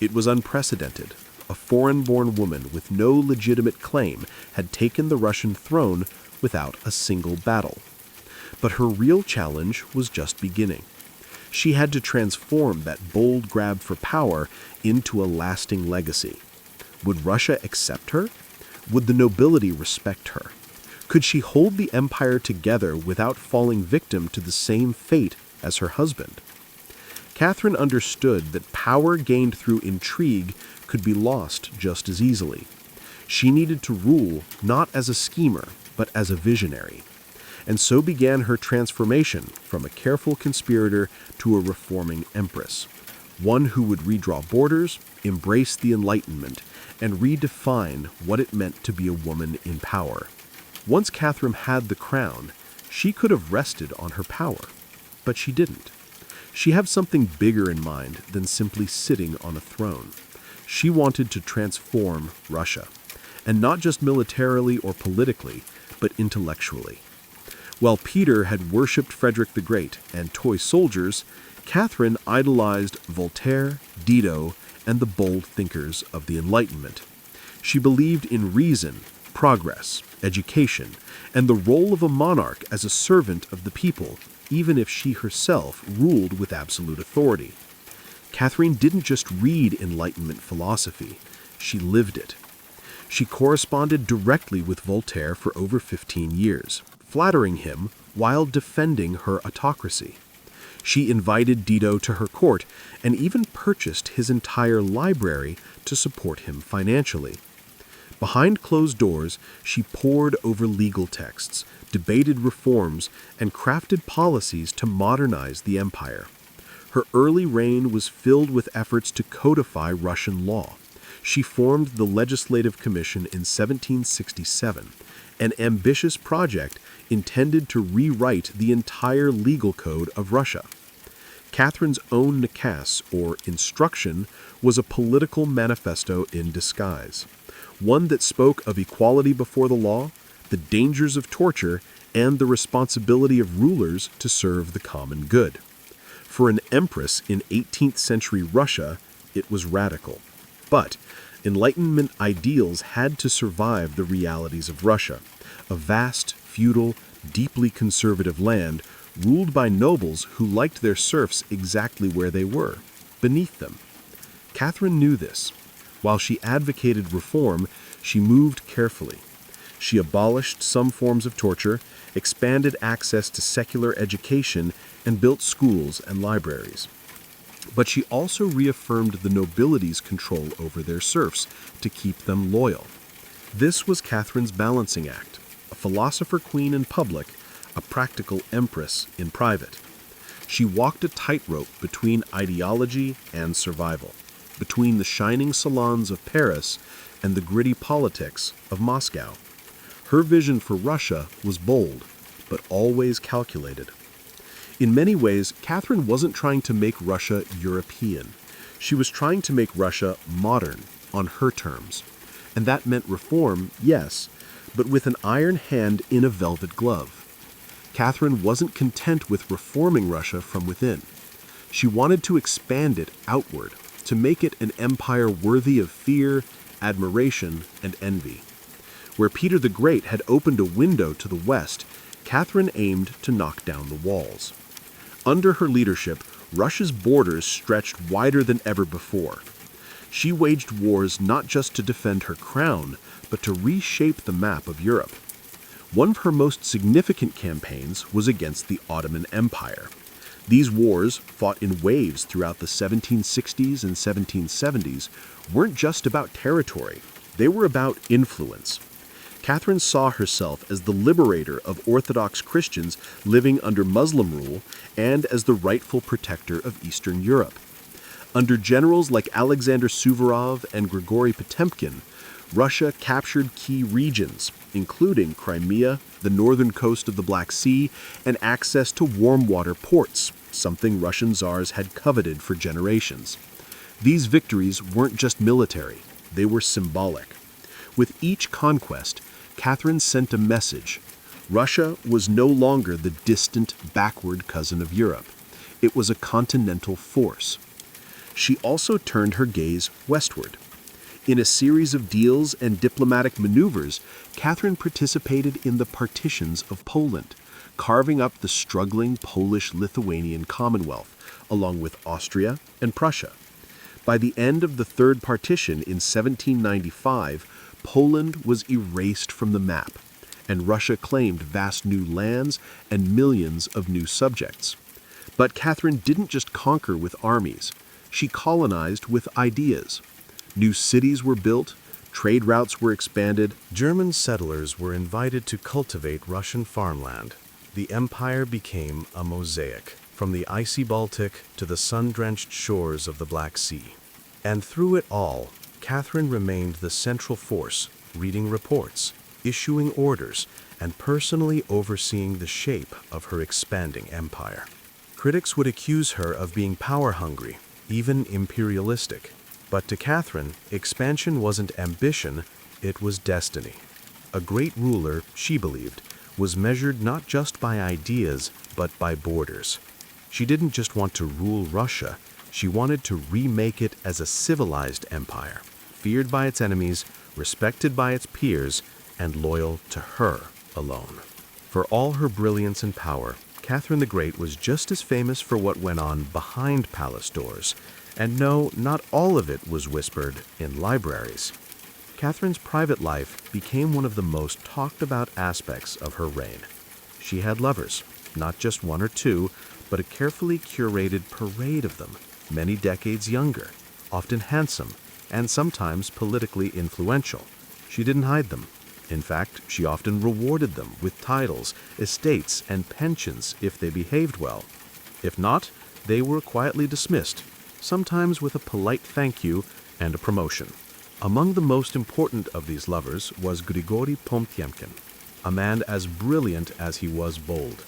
It was unprecedented. A foreign-born woman with no legitimate claim had taken the Russian throne without a single battle. But her real challenge was just beginning. She had to transform that bold grab for power into a lasting legacy. Would Russia accept her? Would the nobility respect her? Could she hold the empire together without falling victim to the same fate as her husband? Catherine understood that power gained through intrigue could be lost just as easily. She needed to rule not as a schemer, but as a visionary. And so began her transformation from a careful conspirator to a reforming empress, one who would redraw borders, embrace the Enlightenment, and redefine what it meant to be a woman in power. Once Catherine had the crown, she could have rested on her power, but she didn't. She had something bigger in mind than simply sitting on a throne. She wanted to transform Russia, and not just militarily or politically, but intellectually. While Peter had worshipped Frederick the Great and toy soldiers, Catherine idolized Voltaire, Diderot, and the bold thinkers of the Enlightenment. She believed in reason, progress, education, and the role of a monarch as a servant of the people, even if she herself ruled with absolute authority. Catherine didn't just read Enlightenment philosophy, she lived it. She corresponded directly with Voltaire for over 15 years, flattering him while defending her autocracy. She invited Diderot to her court and even purchased his entire library to support him financially. Behind closed doors, she pored over legal texts, debated reforms, and crafted policies to modernize the empire. Her early reign was filled with efforts to codify Russian law. She formed the Legislative Commission in 1767, an ambitious project intended to rewrite the entire legal code of Russia. Catherine's own nakaz, or instruction, was a political manifesto in disguise, one that spoke of equality before the law, the dangers of torture, and the responsibility of rulers to serve the common good. For an empress in 18th century Russia, it was radical. But Enlightenment ideals had to survive the realities of Russia, a vast, feudal, deeply conservative land ruled by nobles who liked their serfs exactly where they were, beneath them. Catherine knew this. While she advocated reform, she moved carefully. She abolished some forms of torture, expanded access to secular education, and built schools and libraries. But she also reaffirmed the nobility's control over their serfs to keep them loyal. This was Catherine's balancing act, a philosopher queen in public, a practical empress in private. She walked a tightrope between ideology and survival, between the shining salons of Paris and the gritty politics of Moscow. Her vision for Russia was bold, but always calculated. In many ways, Catherine wasn't trying to make Russia European. She was trying to make Russia modern, on her terms. And that meant reform, yes, but with an iron hand in a velvet glove. Catherine wasn't content with reforming Russia from within. She wanted to expand it outward, to make it an empire worthy of fear, admiration, and envy. Where Peter the Great had opened a window to the west, Catherine aimed to knock down the walls. Under her leadership, Russia's borders stretched wider than ever before. She waged wars not just to defend her crown, but to reshape the map of Europe. One of her most significant campaigns was against the Ottoman Empire. These wars, fought in waves throughout the 1760s and 1770s, weren't just about territory. They were about influence. Catherine saw herself as the liberator of Orthodox Christians living under Muslim rule and as the rightful protector of Eastern Europe. Under generals like Alexander Suvorov and Grigory Potemkin, Russia captured key regions, including Crimea, the northern coast of the Black Sea, and access to warm water ports, something Russian czars had coveted for generations. These victories weren't just military, they were symbolic. With each conquest, Catherine sent a message. Russia was no longer the distant, backward cousin of Europe. It was a continental force. She also turned her gaze westward. In a series of deals and diplomatic maneuvers, Catherine participated in the partitions of Poland, carving up the struggling Polish-Lithuanian Commonwealth, along with Austria and Prussia. By the end of the Third Partition in 1795, Poland was erased from the map, and Russia claimed vast new lands and millions of new subjects. But Catherine didn't just conquer with armies. She colonized with ideas. New cities were built, trade routes were expanded. German settlers were invited to cultivate Russian farmland. The empire became a mosaic, from the icy Baltic to the sun-drenched shores of the Black Sea. And through it all, Catherine remained the central force, reading reports, issuing orders, and personally overseeing the shape of her expanding empire. Critics would accuse her of being power-hungry, even imperialistic. But to Catherine, expansion wasn't ambition, it was destiny. A great ruler, she believed, was measured not just by ideas, but by borders. She didn't just want to rule Russia, she wanted to remake it as a civilized empire, feared by its enemies, respected by its peers, and loyal to her alone. For all her brilliance and power, Catherine the Great was just as famous for what went on behind palace doors. And no, not all of it was whispered in libraries. Catherine's private life became one of the most talked about aspects of her reign. She had lovers, not just one or two, but a carefully curated parade of them, many decades younger, often handsome, and sometimes politically influential. She didn't hide them. In fact, she often rewarded them with titles, estates, and pensions if they behaved well. If not, they were quietly dismissed, sometimes with a polite thank you and a promotion. Among the most important of these lovers was Grigory Potemkin, a man as brilliant as he was bold.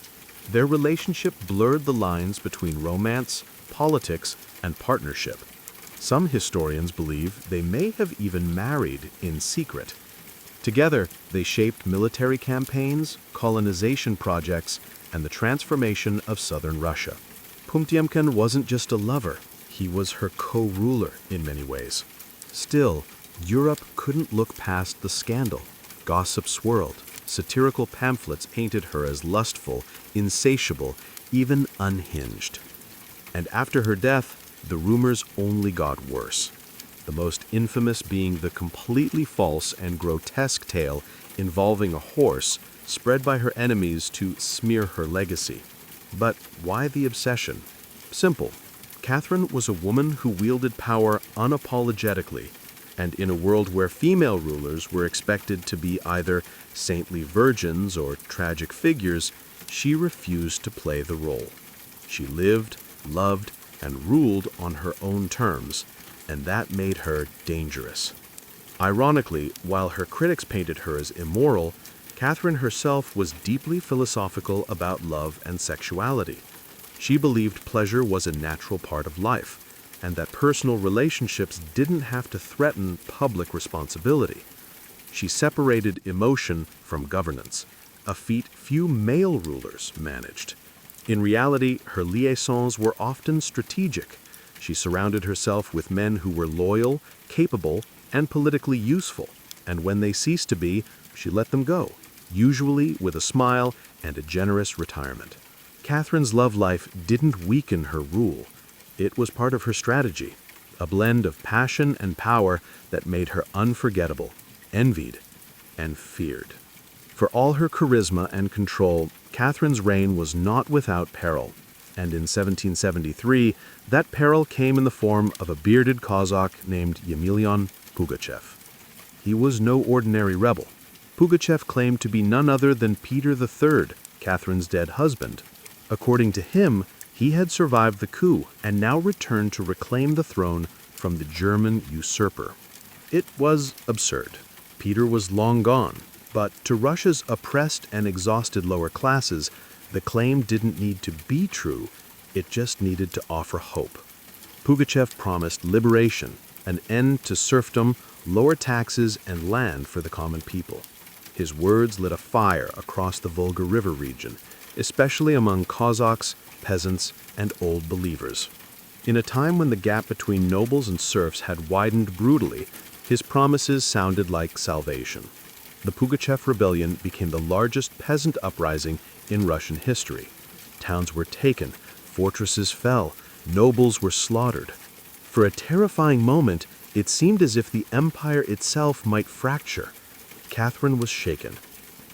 Their relationship blurred the lines between romance, politics, and partnership. Some historians believe they may have even married in secret. Together, they shaped military campaigns, colonization projects, and the transformation of southern Russia. Potemkin wasn't just a lover, he was her co-ruler in many ways. Still, Europe couldn't look past the scandal. Gossip swirled. Satirical pamphlets painted her as lustful, insatiable, even unhinged. And after her death, the rumors only got worse. The most infamous being the completely false and grotesque tale involving a horse spread by her enemies to smear her legacy. But why the obsession? Simple. Catherine was a woman who wielded power unapologetically, and in a world where female rulers were expected to be either saintly virgins or tragic figures, she refused to play the role. She lived, loved, and ruled on her own terms, and that made her dangerous. Ironically, while her critics painted her as immoral, Catherine herself was deeply philosophical about love and sexuality. She believed pleasure was a natural part of life, and that personal relationships didn't have to threaten public responsibility. She separated emotion from governance, a feat few male rulers managed. In reality, her liaisons were often strategic. She surrounded herself with men who were loyal, capable, and politically useful, and when they ceased to be, she let them go, usually with a smile and a generous retirement. Catherine's love life didn't weaken her rule. It was part of her strategy, a blend of passion and power that made her unforgettable, envied, and feared. For all her charisma and control, Catherine's reign was not without peril, and in 1773, that peril came in the form of a bearded Cossack named Yemilian Pugachev. He was no ordinary rebel. Pugachev claimed to be none other than Peter III, Catherine's dead husband. According to him, he had survived the coup and now returned to reclaim the throne from the German usurper. It was absurd. Peter was long gone, but to Russia's oppressed and exhausted lower classes, the claim didn't need to be true, it just needed to offer hope. Pugachev promised liberation, an end to serfdom, lower taxes, and land for the common people. His words lit a fire across the Volga River region, especially among Cossacks, peasants, and old believers. In a time when the gap between nobles and serfs had widened brutally, his promises sounded like salvation. The Pugachev Rebellion became the largest peasant uprising in Russian history. Towns were taken, fortresses fell, nobles were slaughtered. For a terrifying moment, it seemed as if the empire itself might fracture. Catherine was shaken.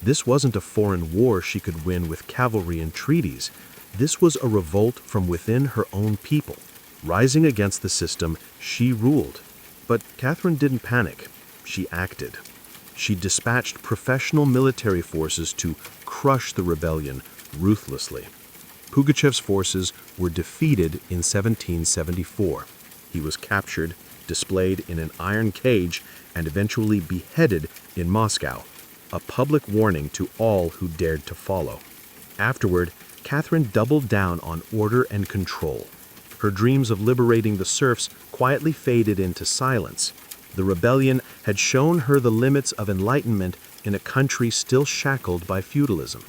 This wasn't a foreign war she could win with cavalry and treaties. This was a revolt from within her own people, rising against the system she ruled. But Catherine didn't panic. She acted. She dispatched professional military forces to crush the rebellion ruthlessly. Pugachev's forces were defeated in 1774. He was captured, displayed in an iron cage, and eventually beheaded in Moscow, a public warning to all who dared to follow. Afterward, Catherine doubled down on order and control. Her dreams of liberating the serfs quietly faded into silence. The rebellion had shown her the limits of enlightenment in a country still shackled by feudalism.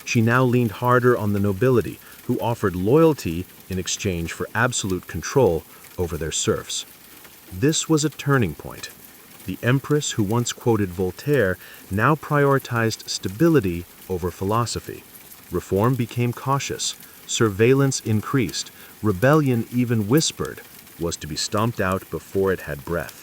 She now leaned harder on the nobility, who offered loyalty in exchange for absolute control over their serfs. This was a turning point. The empress who once quoted Voltaire now prioritized stability over philosophy. Reform became cautious, surveillance increased, rebellion, even whispered, was to be stomped out before it had breath.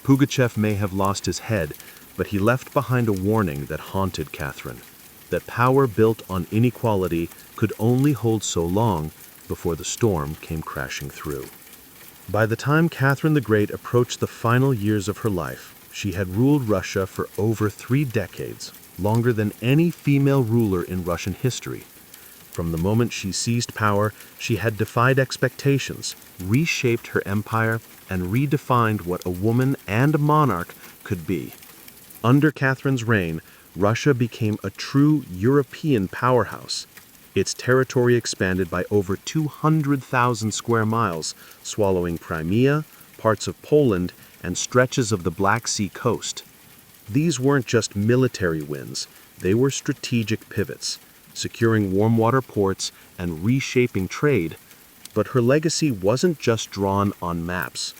Pugachev may have lost his head, but he left behind a warning that haunted Catherine, that power built on inequality could only hold so long before the storm came crashing through. By the time Catherine the Great approached the final years of her life, she had ruled Russia for over 3 decades, longer than any female ruler in Russian history. From the moment she seized power, she had defied expectations, reshaped her empire, and redefined what a woman and a monarch could be. Under Catherine's reign, Russia became a true European powerhouse. Its territory expanded by over 200,000 square miles, swallowing Crimea, parts of Poland, and stretches of the Black Sea coast. These weren't just military wins, they were strategic pivots, securing warm water ports and reshaping trade. But her legacy wasn't just drawn on maps.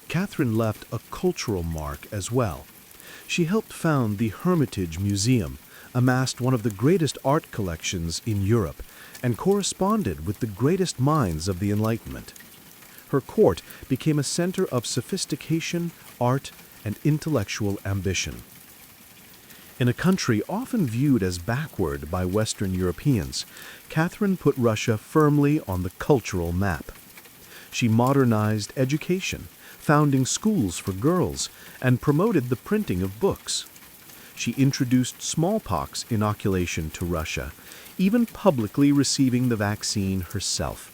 Catherine left a cultural mark as well. She helped found the Hermitage Museum, amassed one of the greatest art collections in Europe, and corresponded with the greatest minds of the Enlightenment. Her court became a center of sophistication, art, and intellectual ambition. In a country often viewed as backward by Western Europeans, Catherine put Russia firmly on the cultural map. She modernized education, founding schools for girls, and promoted the printing of books. She introduced smallpox inoculation to Russia, even publicly receiving the vaccine herself,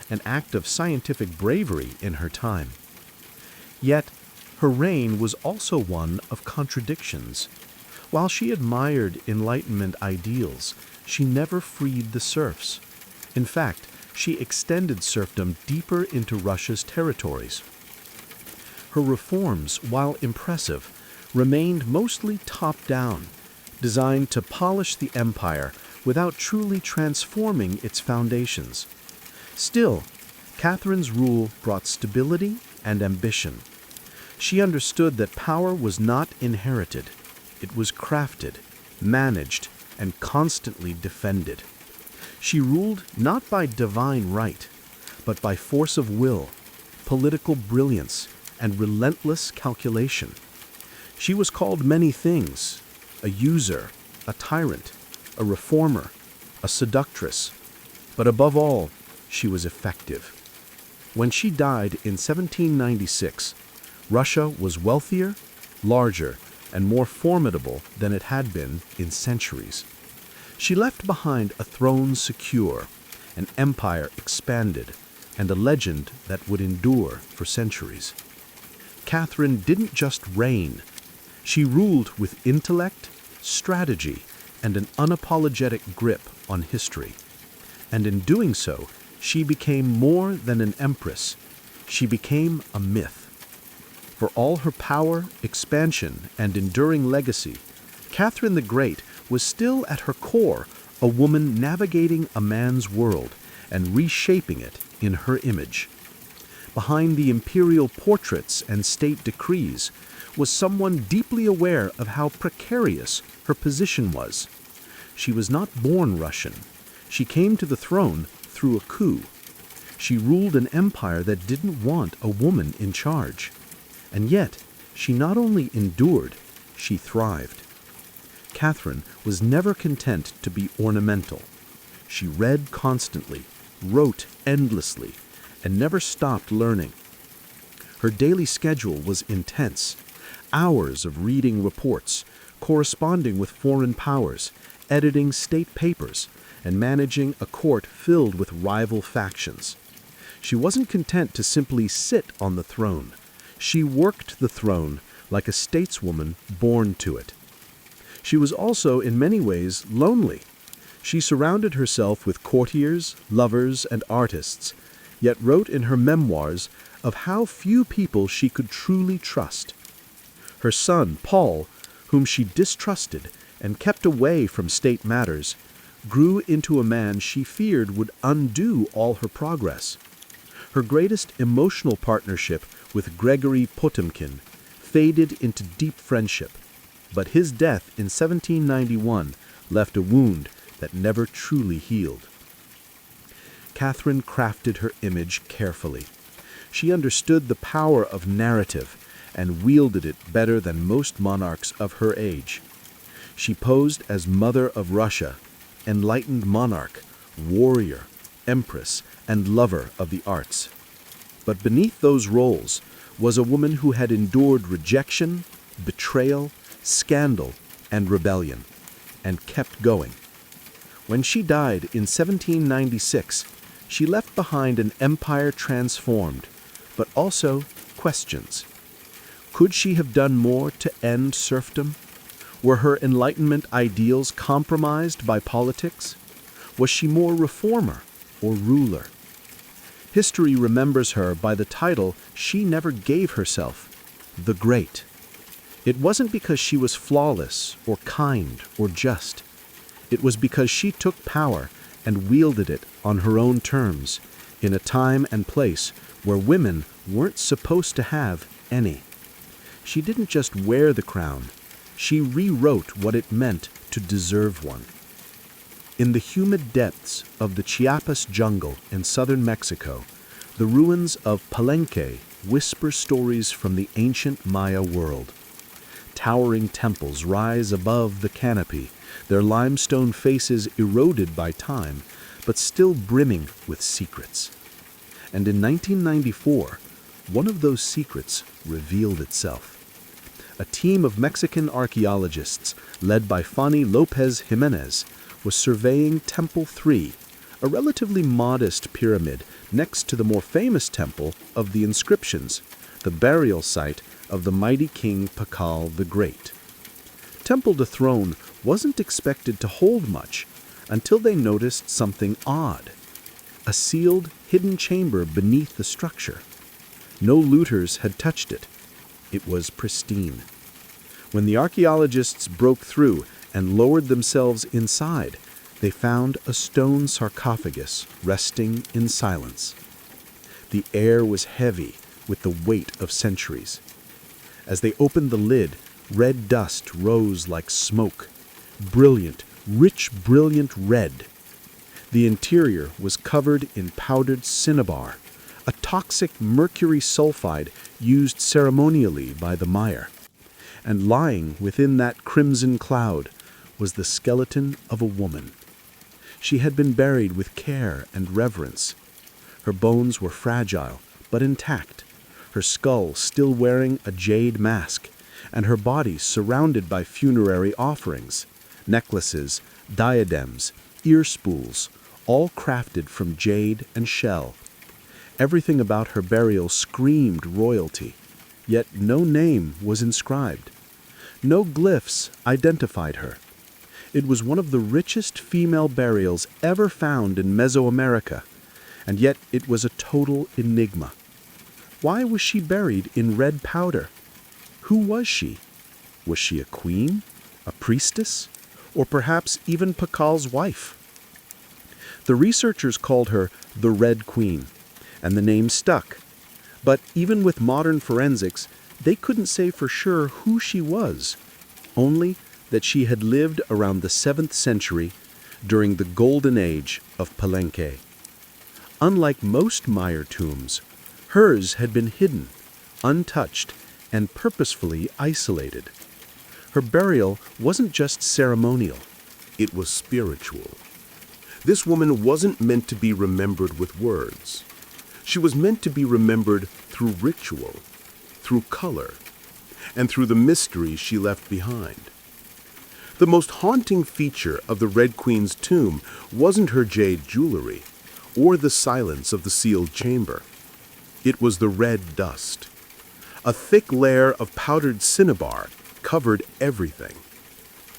an act of scientific bravery in her time. Yet, her reign was also one of contradictions. While she admired Enlightenment ideals, she never freed the serfs. In fact, she extended serfdom deeper into Russia's territories. Her reforms, while impressive, remained mostly top-down, designed to polish the empire without truly transforming its foundations. Still, Catherine's rule brought stability and ambition. She understood that power was not inherited. It was crafted, managed, and constantly defended. She ruled not by divine right, but by force of will, political brilliance, and relentless calculation. She was called many things: a user, a tyrant, a reformer, a seductress. But above all, she was effective. When she died in 1796, Russia was wealthier, larger, and more formidable than it had been in centuries. She left behind a throne secure, an empire expanded, and a legend that would endure for centuries. Catherine didn't just reign. She ruled with intellect, strategy, and an unapologetic grip on history. And in doing so, she became more than an empress. She became a myth. For all her power, expansion, and enduring legacy, Catherine the Great was still at her core a woman navigating a man's world and reshaping it in her image. Behind the imperial portraits and state decrees was someone deeply aware of how precarious her position was. She was not born Russian. She came to the throne through a coup. She ruled an empire that didn't want a woman in charge. And yet, she not only endured, she thrived. Catherine was never content to be ornamental. She read constantly, wrote endlessly, and never stopped learning. Her daily schedule was intense. Hours of reading reports, corresponding with foreign powers, editing state papers, and managing a court filled with rival factions. She wasn't content to simply sit on the throne. She worked the throne like a stateswoman born to it. She was also, in many ways, lonely. She surrounded herself with courtiers, lovers, and artists, yet wrote in her memoirs of how few people she could truly trust. Her son, Paul, whom she distrusted and kept away from state matters, grew into a man she feared would undo all her progress. Her greatest emotional partnership with Gregory Potemkin faded into deep friendship, but his death in 1791 left a wound that never truly healed. Catherine crafted her image carefully. She understood the power of narrative and wielded it better than most monarchs of her age. She posed as Mother of Russia, enlightened monarch, warrior, empress, and lover of the arts. But beneath those roles was a woman who had endured rejection, betrayal, scandal, and rebellion, and kept going. When she died in 1796, she left behind an empire transformed, but also questions. Could she have done more to end serfdom? Were her Enlightenment ideals compromised by politics? Was she more reformer or ruler? History remembers her by the title she never gave herself, the Great. It wasn't because she was flawless or kind or just. It was because she took power and wielded it on her own terms, in a time and place where women weren't supposed to have any. She didn't just wear the crown, she rewrote what it meant to deserve one. In the humid depths of the Chiapas jungle in southern Mexico, the ruins of Palenque whisper stories from the ancient Maya world. Towering temples rise above the canopy, their limestone faces eroded by time, but still brimming with secrets. And in 1994, one of those secrets revealed itself. A team of Mexican archaeologists, led by Fanny Lopez Jimenez, was surveying Temple 3, a relatively modest pyramid next to the more famous temple of the inscriptions, the burial site of the mighty King Pakal the Great. Temple de Throne wasn't expected to hold much until they noticed something odd. a sealed, hidden chamber beneath the structure. No looters had touched it. It was pristine. When the archaeologists broke through and lowered themselves inside, they found a stone sarcophagus resting in silence. The air was heavy with the weight of centuries. As they opened the lid, red dust rose like smoke, brilliant, rich, brilliant red. The interior was covered in powdered cinnabar, a toxic mercury sulfide used ceremonially by the Maya. And lying within that crimson cloud was the skeleton of a woman. She had been buried with care and reverence. Her bones were fragile, but intact, her skull still wearing a jade mask, and her body surrounded by funerary offerings, necklaces, diadems, ear spools, all crafted from jade and shell. Everything about her burial screamed royalty, yet no name was inscribed. No glyphs identified her. It was one of the richest female burials ever found in Mesoamerica, and yet it was a total enigma. Why was she buried in red powder? Who was she? Was she a queen, a priestess, or perhaps even Pakal's wife? The researchers called her the Red Queen, and the name stuck. But even with modern forensics, they couldn't say for sure who she was, only that she had lived around the 7th century during the golden age of Palenque. Unlike most Maya tombs, hers had been hidden, untouched, and purposefully isolated. Her burial wasn't just ceremonial. It was spiritual. This woman wasn't meant to be remembered with words. She was meant to be remembered through ritual, through color, and through the mystery she left behind. The most haunting feature of the Red Queen's tomb wasn't her jade jewelry or the silence of the sealed chamber. It was the red dust. A thick layer of powdered cinnabar covered everything.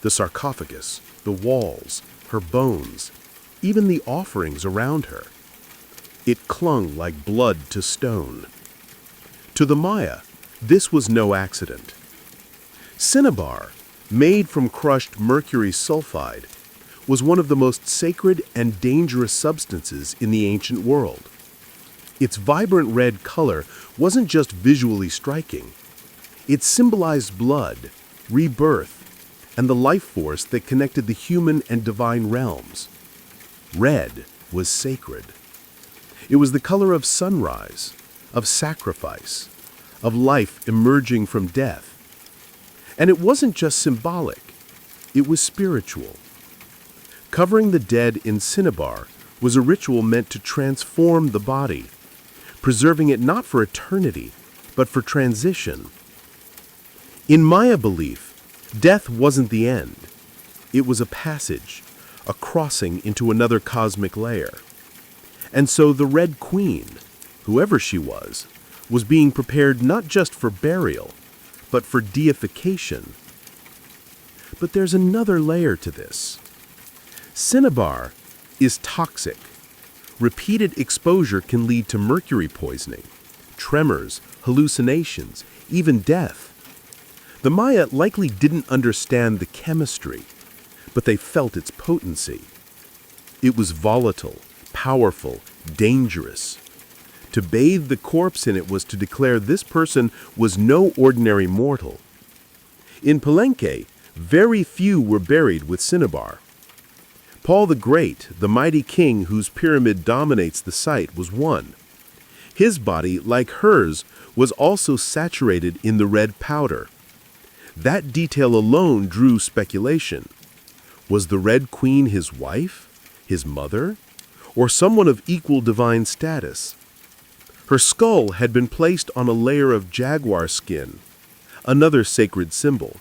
The sarcophagus, the walls, her bones, even the offerings around her. It clung like blood to stone. To the Maya, this was no accident. Cinnabar, made from crushed mercury sulfide, was one of the most sacred and dangerous substances in the ancient world. Its vibrant red color wasn't just visually striking. It symbolized blood, rebirth, and the life force that connected the human and divine realms. Red was sacred. It was the color of sunrise, of sacrifice, of life emerging from death. And it wasn't just symbolic, it was spiritual. Covering the dead in cinnabar was a ritual meant to transform the body, preserving it not for eternity, but for transition. In Maya belief, death wasn't the end. It was a passage, a crossing into another cosmic layer. And so the Red Queen, whoever she was being prepared not just for burial, but for deification. But there's another layer to this. Cinnabar is toxic. Repeated exposure can lead to mercury poisoning, tremors, hallucinations, even death. The Maya likely didn't understand the chemistry, but they felt its potency. It was volatile, powerful, dangerous. To bathe the corpse in it was to declare this person was no ordinary mortal. In Palenque, very few were buried with cinnabar. Paul the Great, the mighty king whose pyramid dominates the site, was one. His body, like hers, was also saturated in the red powder. That detail alone drew speculation. Was the Red Queen his wife, his mother, or someone of equal divine status? Her skull had been placed on a layer of jaguar skin, another sacred symbol.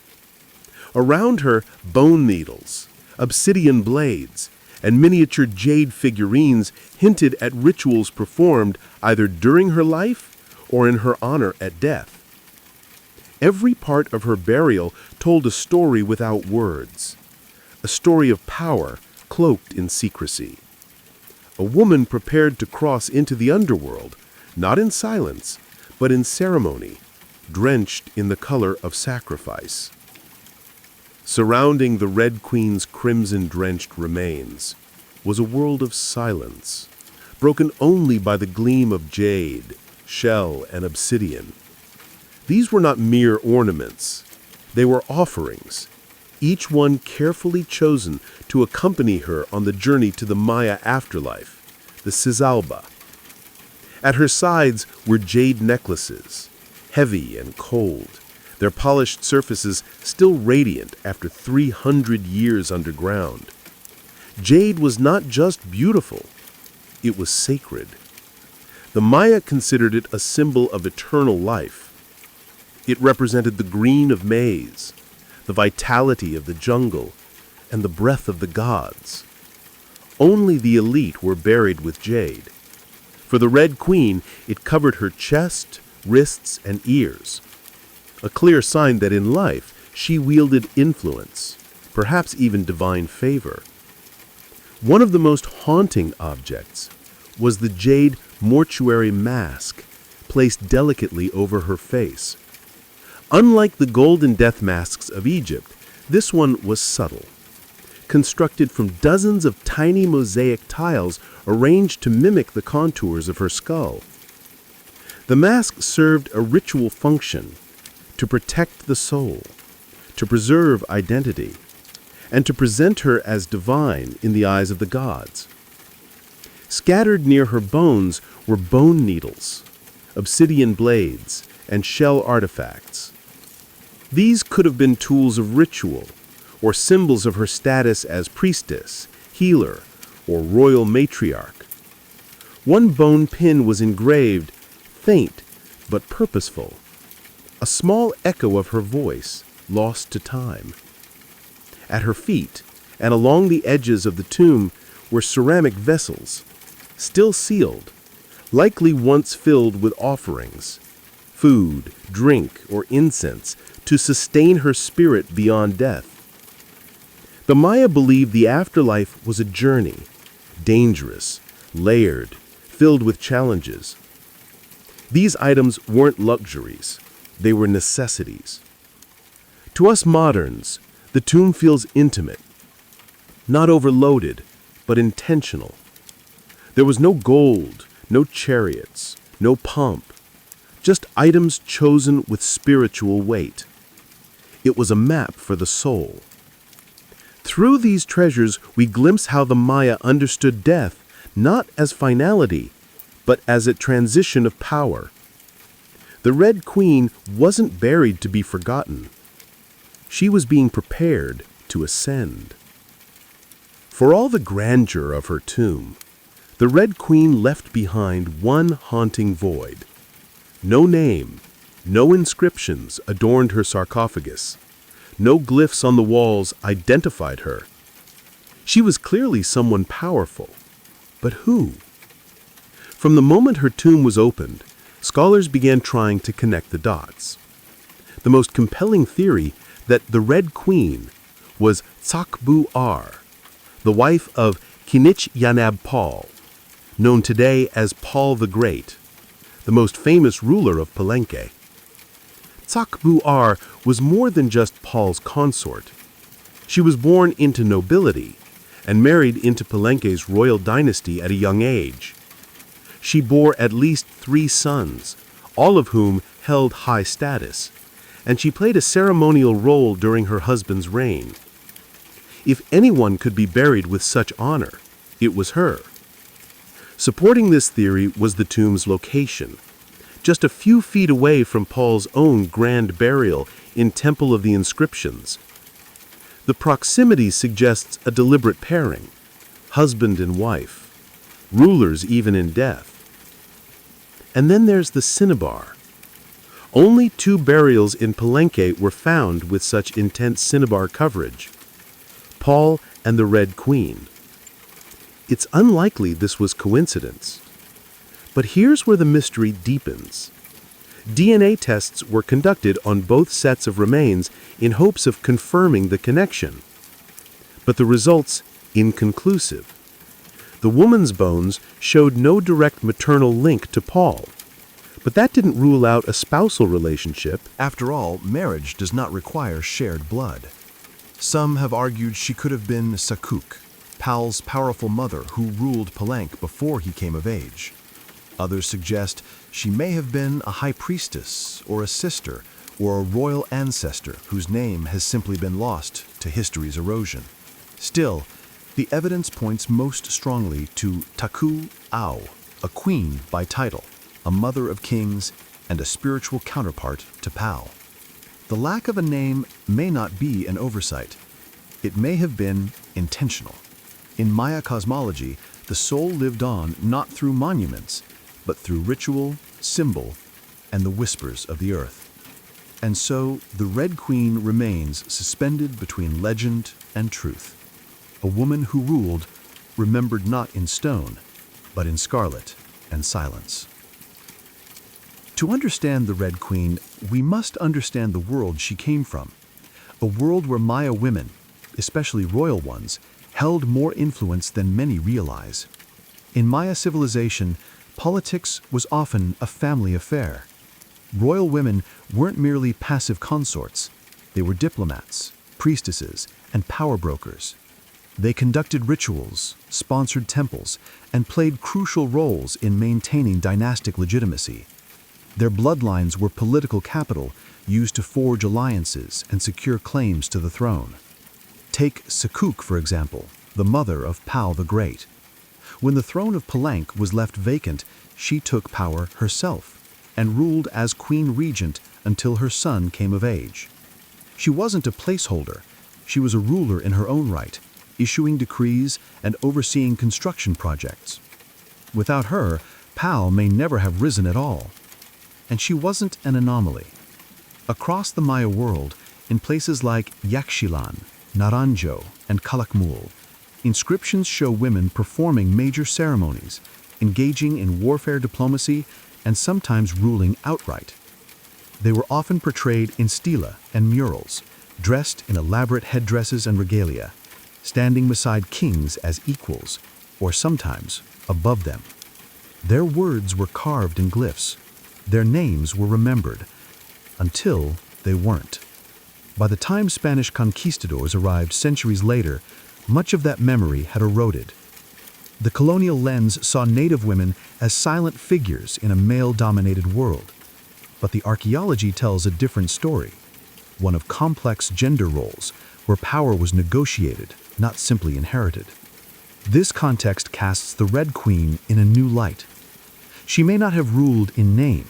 Around her, bone needles, obsidian blades, and miniature jade figurines hinted at rituals performed either during her life or in her honor at death. Every part of her burial told a story without words, a story of power cloaked in secrecy. a woman prepared to cross into the underworld, not in silence, but in ceremony, drenched in the color of sacrifice. Surrounding the Red Queen's crimson-drenched remains was a world of silence, broken only by the gleam of jade, shell, and obsidian. These were not mere ornaments. They were offerings, each one carefully chosen to accompany her on the journey to the Maya afterlife, the Sizalba. At her sides were jade necklaces, heavy and cold, their polished surfaces still radiant after 300 years underground. Jade was not just beautiful, it was sacred. The Maya considered it a symbol of eternal life. It represented the green of maize, the vitality of the jungle, and the breath of the gods. Only the elite were buried with jade. For the Red Queen, it covered her chest, wrists, and ears, a clear sign that in life she wielded influence, perhaps even divine favor. One of the most haunting objects was the jade mortuary mask placed delicately over her face. Unlike the golden death masks of Egypt, this one was subtle, constructed from dozens of tiny mosaic tiles arranged to mimic the contours of her skull. The mask served a ritual function to protect the soul, to preserve identity, and to present her as divine in the eyes of the gods. Scattered near her bones were bone needles, obsidian blades, and shell artifacts. These could have been tools of ritual, or symbols of her status as priestess, healer, or royal matriarch. One bone pin was engraved, faint but purposeful, a small echo of her voice lost to time. At her feet, and along the edges of the tomb, were ceramic vessels, still sealed, likely once filled with offerings, food, drink, or incense to sustain her spirit beyond death. The Maya believed the afterlife was a journey, dangerous, layered, filled with challenges. These items weren't luxuries, they were necessities. To us moderns, the tomb feels intimate, not overloaded, but intentional. There was no gold, no chariots, no pomp, just items chosen with spiritual weight. It was a map for the soul. Through these treasures, we glimpse how the Maya understood death not as finality, but as a transition of power. The Red Queen wasn't buried to be forgotten. She was being prepared to ascend. For all the grandeur of her tomb, the Red Queen left behind one haunting void. No name, no inscriptions adorned her sarcophagus. No glyphs on the walls identified her. She was clearly someone powerful. But who? From the moment her tomb was opened, scholars began trying to connect the dots. The most compelling theory that the Red Queen was Tsakbu-Ar, the wife of Kinich-Yanab Paul, known today as Paul the Great, the most famous ruler of Palenque. Tsakbu-Ar was more than just Paul's consort. She was born into nobility and married into Palenque's royal dynasty at a young age. She bore at least 3 sons, all of whom held high status, and she played a ceremonial role during her husband's reign. If anyone could be buried with such honor, it was her. Supporting this theory was the tomb's location, just a few feet away from Paul's own grand burial in Temple of the Inscriptions. The proximity suggests a deliberate pairing, husband and wife, rulers even in death. And then there's the cinnabar. Only 2 burials in Palenque were found with such intense cinnabar coverage: Paul and the Red Queen. It's unlikely this was coincidence. But here's where the mystery deepens. DNA tests were conducted on both sets of remains in hopes of confirming the connection. But the results inconclusive. The woman's bones showed no direct maternal link to Paul. But that didn't rule out a spousal relationship. After all, marriage does not require shared blood. Some have argued she could have been Sakuk, Pal's powerful mother who ruled Palenque before he came of age. Others suggest she may have been a high priestess or a sister or a royal ancestor whose name has simply been lost to history's erosion. Still, the evidence points most strongly to Taku Au, a queen by title, a mother of kings, and a spiritual counterpart to Pal. The lack of a name may not be an oversight. It may have been intentional. In Maya cosmology, the soul lived on not through monuments, but through ritual, symbol, and the whispers of the earth. And so, the Red Queen remains suspended between legend and truth. A woman who ruled, remembered not in stone, but in scarlet and silence. To understand the Red Queen, we must understand the world she came from. A world where Maya women, especially royal ones, held more influence than many realize. In Maya civilization, politics was often a family affair. Royal women weren't merely passive consorts. They were diplomats, priestesses, and power brokers. They conducted rituals, sponsored temples, and played crucial roles in maintaining dynastic legitimacy. Their bloodlines were political capital used to forge alliances and secure claims to the throne. Take Sakuk, for example, the mother of Pal the Great. When the throne of Palenque was left vacant, she took power herself and ruled as queen regent until her son came of age. She wasn't a placeholder. She was a ruler in her own right, issuing decrees and overseeing construction projects. Without her, Pal may never have risen at all. And she wasn't an anomaly. Across the Maya world, in places like Yaxchilan, Naranjo, and Calakmul, inscriptions show women performing major ceremonies, engaging in warfare diplomacy, and sometimes ruling outright. They were often portrayed in stela and murals, dressed in elaborate headdresses and regalia, standing beside kings as equals, or sometimes above them. Their words were carved in glyphs. Their names were remembered, until they weren't. By the time Spanish conquistadors arrived centuries later, much of that memory had eroded. The colonial lens saw native women as silent figures in a male-dominated world. But the archaeology tells a different story, one of complex gender roles, where power was negotiated, not simply inherited. This context casts the Red Queen in a new light. She may not have ruled in name,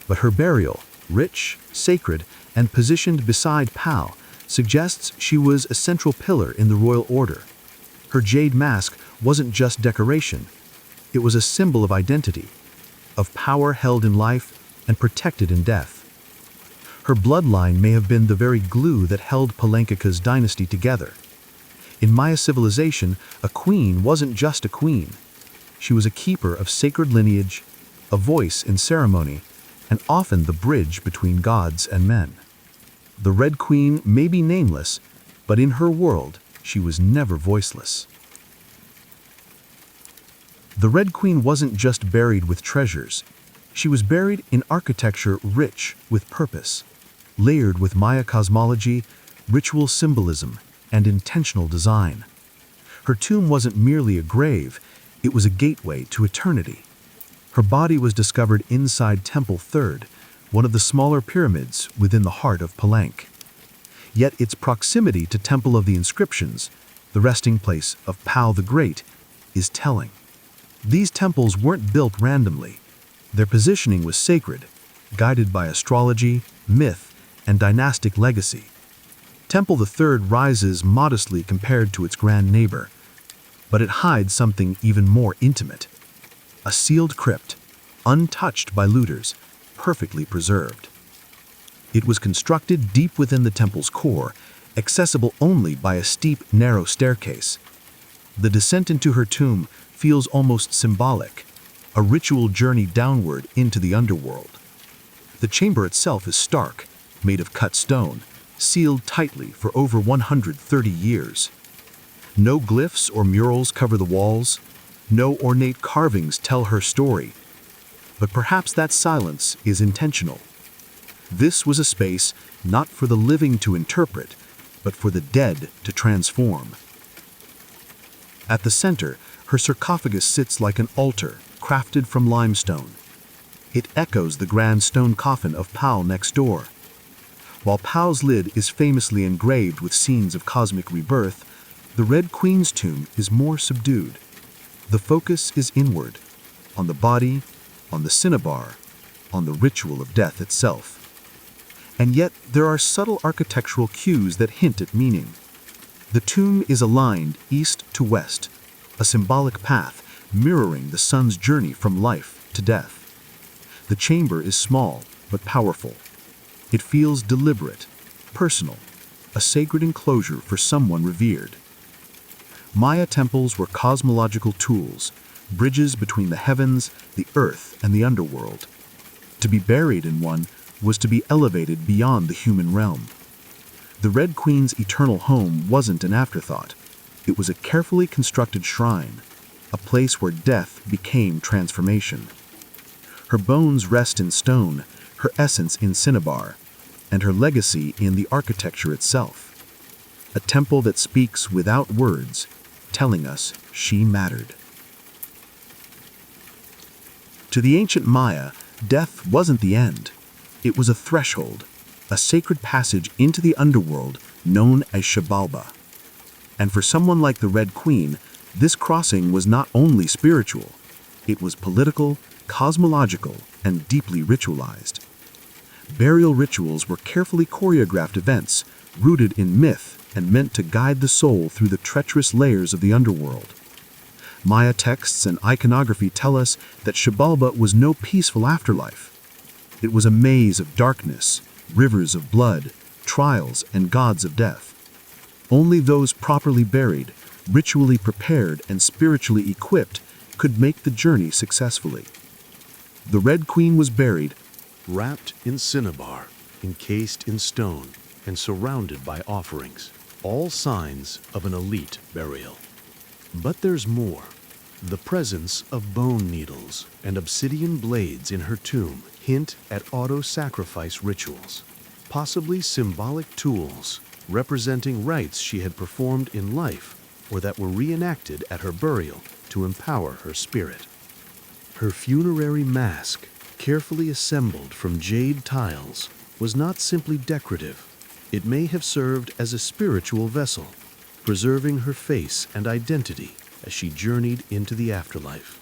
but her burial, rich, sacred, and positioned beside Pal, suggests she was a central pillar in the royal order. Her jade mask wasn't just decoration. It was a symbol of identity, of power held in life and protected in death. Her bloodline may have been the very glue that held Palenque's dynasty together. In Maya civilization, a queen wasn't just a queen. She was a keeper of sacred lineage, a voice in ceremony, and often the bridge between gods and men. The Red Queen may be nameless, but in her world, she was never voiceless. The Red Queen wasn't just buried with treasures. She was buried in architecture rich with purpose, layered with Maya cosmology, ritual symbolism, and intentional design. Her tomb wasn't merely a grave, it was a gateway to eternity. Her body was discovered inside Temple Third, one of the smaller pyramids within the heart of Palenque. Yet its proximity to Temple of the Inscriptions, the resting place of Pal the Great, is telling. These temples weren't built randomly. Their positioning was sacred, guided by astrology, myth, and dynastic legacy. Temple III rises modestly compared to its grand neighbor, but it hides something even more intimate. A sealed crypt, untouched by looters, perfectly preserved. It was constructed deep within the temple's core, accessible only by a steep, narrow staircase. The descent into her tomb feels almost symbolic, a ritual journey downward into the underworld. The chamber itself is stark, made of cut stone, sealed tightly for over 130 years. No glyphs or murals cover the walls. No ornate carvings tell her story. But perhaps that silence is intentional. This was a space not for the living to interpret, but for the dead to transform. At the center, her sarcophagus sits like an altar crafted from limestone. It echoes the grand stone coffin of Pal next door. While Pal's lid is famously engraved with scenes of cosmic rebirth, the Red Queen's tomb is more subdued. The focus is inward, on the body, on the cinnabar, on the ritual of death itself. And yet there are subtle architectural cues that hint at meaning. The tomb is aligned east to west, a symbolic path mirroring the sun's journey from life to death. The chamber is small but powerful. It feels deliberate, personal, a sacred enclosure for someone revered. Maya temples were cosmological tools, bridges between the heavens, the earth, and the underworld. To be buried in one was to be elevated beyond the human realm. The Red Queen's eternal home wasn't an afterthought. It was a carefully constructed shrine, a place where death became transformation. Her bones rest in stone, her essence in cinnabar, and her legacy in the architecture itself. A temple that speaks without words, telling us she mattered. To the ancient Maya, death wasn't the end. It was a threshold, a sacred passage into the underworld known as Xibalba. And for someone like the Red Queen, this crossing was not only spiritual, it was political, cosmological, and deeply ritualized. Burial rituals were carefully choreographed events, rooted in myth and meant to guide the soul through the treacherous layers of the underworld. Maya texts and iconography tell us that Xibalba was no peaceful afterlife. It was a maze of darkness, rivers of blood, trials, and gods of death. Only those properly buried, ritually prepared, and spiritually equipped could make the journey successfully. The Red Queen was buried, wrapped in cinnabar, encased in stone, and surrounded by offerings, all signs of an elite burial. But there's more. The presence of bone needles and obsidian blades in her tomb hint at auto-sacrifice rituals, possibly symbolic tools representing rites she had performed in life or that were reenacted at her burial to empower her spirit. Her funerary mask, carefully assembled from jade tiles, was not simply decorative. It may have served as a spiritual vessel, preserving her face and identity as she journeyed into the afterlife.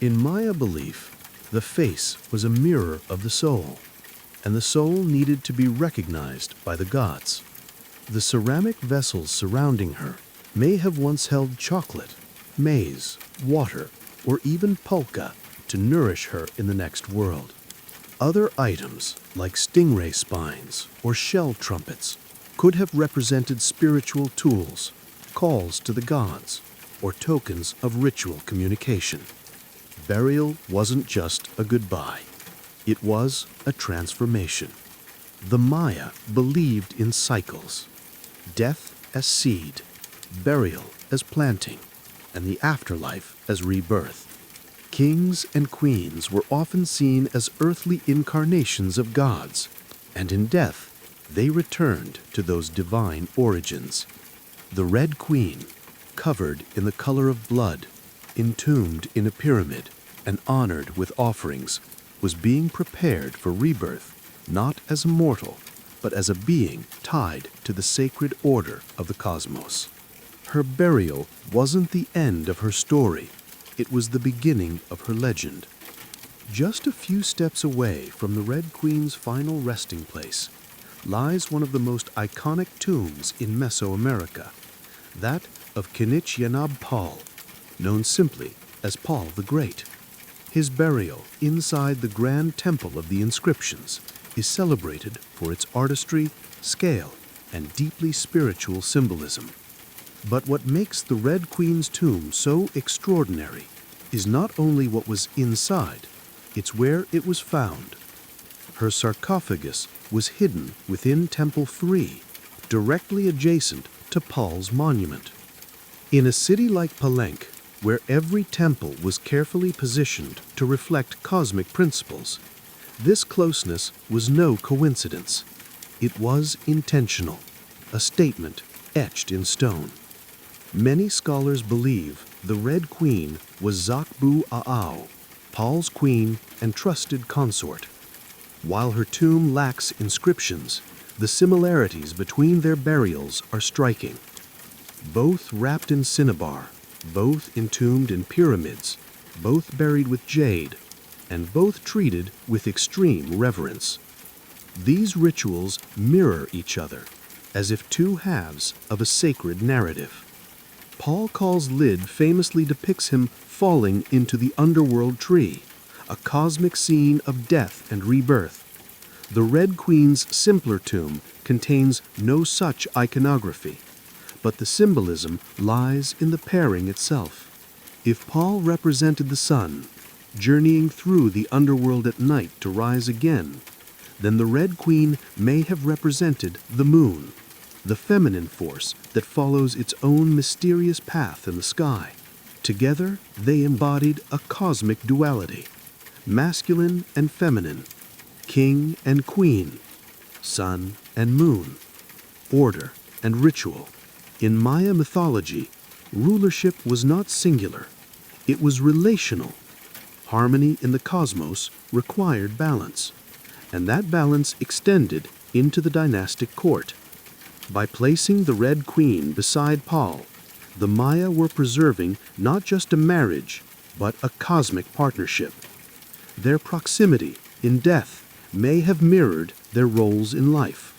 In Maya belief, the face was a mirror of the soul, and the soul needed to be recognized by the gods. The ceramic vessels surrounding her may have once held chocolate, maize, water, or even pulka to nourish her in the next world. Other items, like stingray spines or shell trumpets, could have represented spiritual tools, calls to the gods, or tokens of ritual communication. Burial wasn't just a goodbye. It was a transformation. The Maya believed in cycles: death as seed, burial as planting, and the afterlife as rebirth. Kings and queens were often seen as earthly incarnations of gods, and in death, they returned to those divine origins. The Red Queen, covered in the color of blood, entombed in a pyramid, and honored with offerings, was being prepared for rebirth, not as a mortal, but as a being tied to the sacred order of the cosmos. Her burial wasn't the end of her story. It was the beginning of her legend. Just a few steps away from the Red Queen's final resting place lies one of the most iconic tombs in Mesoamerica, that of Kinich Paul, known simply as Paul the Great. His burial inside the grand temple of the inscriptions is celebrated for its artistry, scale, and deeply spiritual symbolism. But what makes the Red Queen's tomb so extraordinary is not only what was inside, it's where it was found. Her sarcophagus was hidden within Temple 3, directly adjacent to Paul's monument. In a city like Palenque, where every temple was carefully positioned to reflect cosmic principles. This closeness was no coincidence. It was intentional, a statement etched in stone. Many scholars believe the Red Queen was Zakbu Aau, Paul's queen and trusted consort. While her tomb lacks inscriptions, the similarities between their burials are striking. Both wrapped in cinnabar, both entombed in pyramids, both buried with jade, and both treated with extreme reverence. These rituals mirror each other, as if two halves of a sacred narrative. Paul Call's lid famously depicts him falling into the underworld tree, a cosmic scene of death and rebirth. The Red Queen's simpler tomb contains no such iconography, but the symbolism lies in the pairing itself. If Paul represented the sun, journeying through the underworld at night to rise again, then the Red Queen may have represented the moon, the feminine force that follows its own mysterious path in the sky. Together, they embodied a cosmic duality, masculine and feminine, king and queen, sun and moon, order and ritual. In Maya mythology, rulership was not singular, it was relational. Harmony in the cosmos required balance, and that balance extended into the dynastic court. By placing the Red Queen beside Paul, the Maya were preserving not just a marriage, but a cosmic partnership. Their proximity in death may have mirrored their roles in life.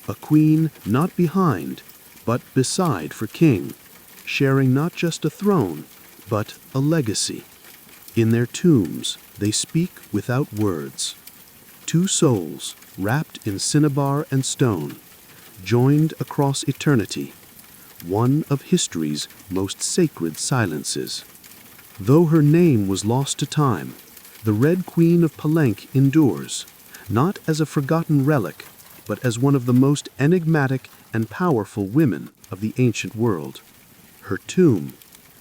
A queen not behind, but beside for king, sharing not just a throne, but a legacy. In their tombs, they speak without words. Two souls, wrapped in cinnabar and stone, joined across eternity, one of history's most sacred silences. Though her name was lost to time, the Red Queen of Palenque endures, not as a forgotten relic, but as one of the most enigmatic and powerful women of the ancient world. Her tomb,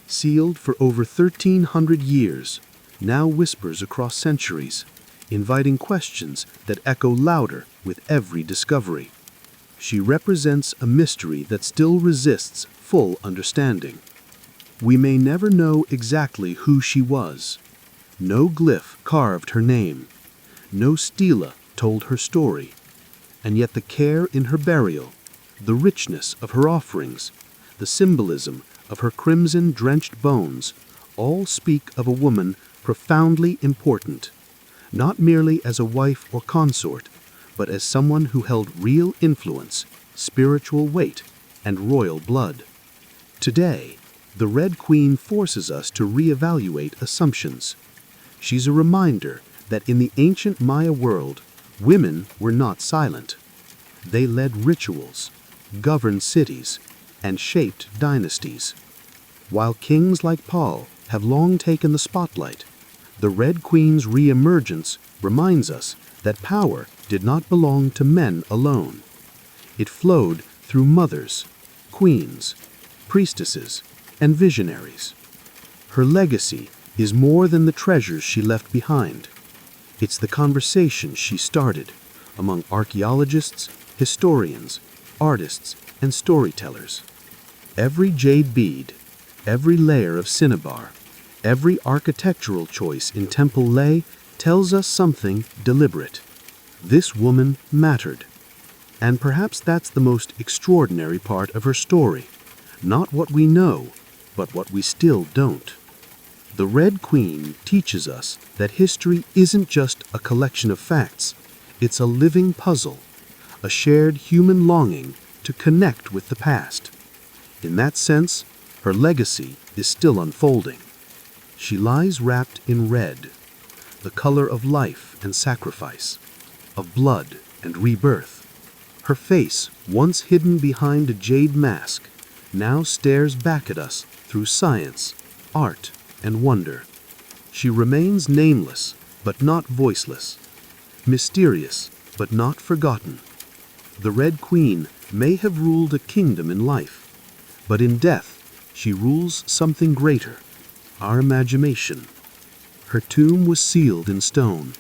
sealed for over 1,300 years, now whispers across centuries, inviting questions that echo louder with every discovery. She represents a mystery that still resists full understanding. We may never know exactly who she was. No glyph carved her name. No stela told her story. And yet the care in her burial, the richness of her offerings, the symbolism of her crimson-drenched bones, all speak of a woman profoundly important, not merely as a wife or consort, but as someone who held real influence, spiritual weight, and royal blood. Today, the Red Queen forces us to reevaluate assumptions. She's a reminder that in the ancient Maya world, women were not silent. They led rituals, governed cities, and shaped dynasties. While kings like Paul have long taken the spotlight, the Red Queen's reemergence reminds us that power did not belong to men alone. It flowed through mothers, queens, priestesses, and visionaries. Her legacy is more than the treasures she left behind. It's the conversation she started among archaeologists, historians, artists, and storytellers. Every jade bead, every layer of cinnabar, every architectural choice in Temple Lay tells us something deliberate. This woman mattered. And perhaps that's the most extraordinary part of her story. Not what we know, but what we still don't. The Red Queen teaches us that history isn't just a collection of facts. It's a living puzzle, a shared human longing to connect with the past. In that sense, her legacy is still unfolding. She lies wrapped in red, the color of life and sacrifice, of blood and rebirth. Her face, once hidden behind a jade mask, now stares back at us through science, art, and wonder. She remains nameless, but not voiceless, mysterious, but not forgotten. The Red Queen may have ruled a kingdom in life, but in death she rules something greater, our imagination. Her tomb was sealed in stone.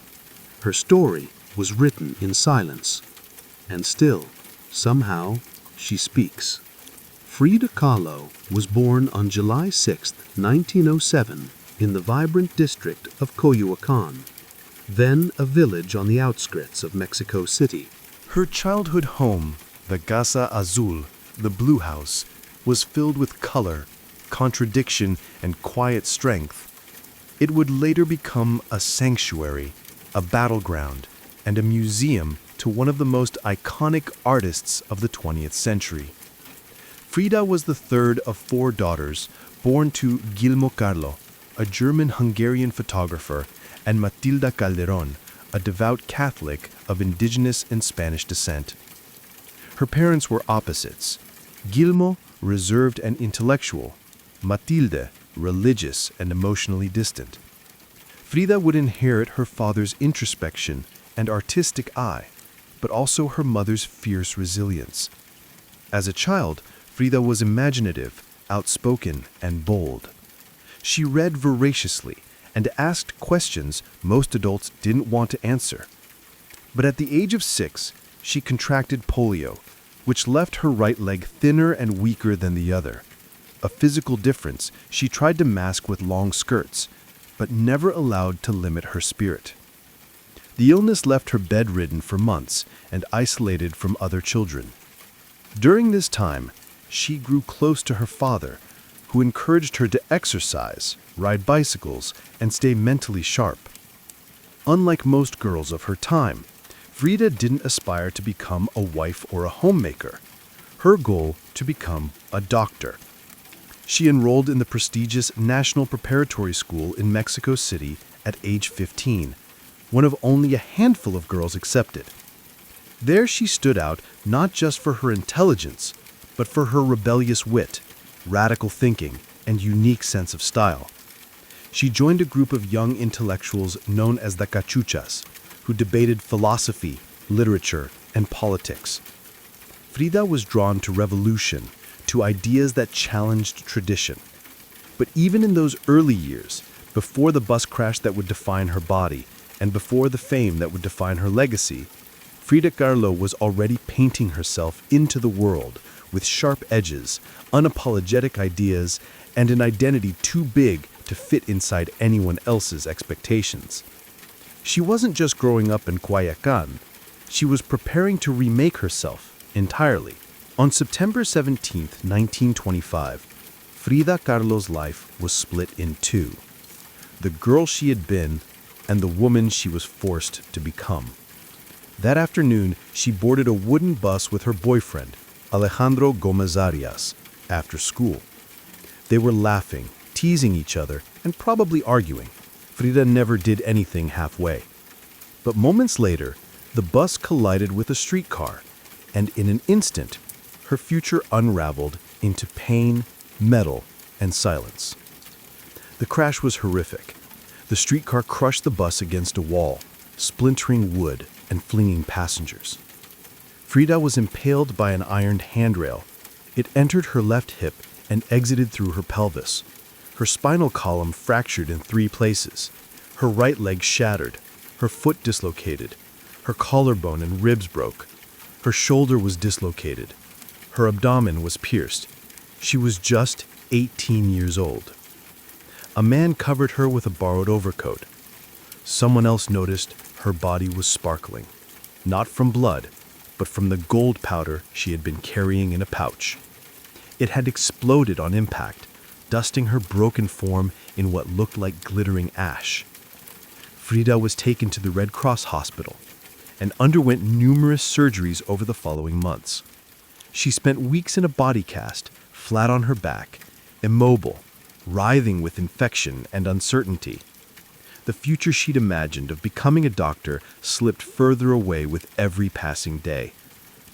Her story was written in silence. And still, somehow, she speaks. Frida Kahlo was born on July 6, 1907, in the vibrant district of Coyoacán, then a village on the outskirts of Mexico City. Her childhood home, the Casa Azul, the Blue House, was filled with color, contradiction, and quiet strength. It would later become a sanctuary, a battleground, and a museum to one of the most iconic artists of the 20th century. Frida was the third of 4 daughters born to Guillermo Carlo, a German-Hungarian photographer, and Matilda Calderón, a devout Catholic of indigenous and Spanish descent. Her parents were opposites. Guillermo, reserved and intellectual; Matilde, religious and emotionally distant. Frida would inherit her father's introspection and artistic eye, but also her mother's fierce resilience. As a child, Frida was imaginative, outspoken, and bold. She read voraciously and asked questions most adults didn't want to answer. But at the age of 6, she contracted polio, which left her right leg thinner and weaker than the other. A physical difference she tried to mask with long skirts, but never allowed to limit her spirit. The illness left her bedridden for months and isolated from other children. During this time, she grew close to her father, who encouraged her to exercise, ride bicycles, and stay mentally sharp. Unlike most girls of her time, Frida didn't aspire to become a wife or a homemaker. Her goal to become a doctor. She enrolled in the prestigious National Preparatory School in Mexico City at age 15, one of only a handful of girls accepted. There she stood out not just for her intelligence, but for her rebellious wit, radical thinking, and unique sense of style. She joined a group of young intellectuals known as the Cachuchas, who debated philosophy, literature, and politics. Frida was drawn to revolution, to ideas that challenged tradition. But even in those early years, before the bus crash that would define her body, and before the fame that would define her legacy, Frida Kahlo was already painting herself into the world with sharp edges, unapologetic ideas, and an identity too big to fit inside anyone else's expectations. She wasn't just growing up in Coyoacán, she was preparing to remake herself entirely. On September 17, 1925, Frida Kahlo's life was split in two: the girl she had been and the woman she was forced to become. That afternoon, she boarded a wooden bus with her boyfriend, Alejandro Gomez Arias, after school. They were laughing, teasing each other, and probably arguing. Frida never did anything halfway. But moments later, the bus collided with a streetcar, and in an instant, her future unraveled into pain, metal, and silence. The crash was horrific. The streetcar crushed the bus against a wall, splintering wood and flinging passengers. Frida was impaled by an iron handrail. It entered her left hip and exited through her pelvis. Her spinal column fractured in 3 places. Her right leg shattered. Her foot dislocated. Her collarbone and ribs broke. Her shoulder was dislocated. Her abdomen was pierced. She was just 18 years old. A man covered her with a borrowed overcoat. Someone else noticed her body was sparkling, not from blood, but from the gold powder she had been carrying in a pouch. It had exploded on impact, dusting her broken form in what looked like glittering ash. Frida was taken to the Red Cross hospital and underwent numerous surgeries over the following months. She spent weeks in a body cast, flat on her back, immobile, writhing with infection and uncertainty. The future she'd imagined of becoming a doctor slipped further away with every passing day.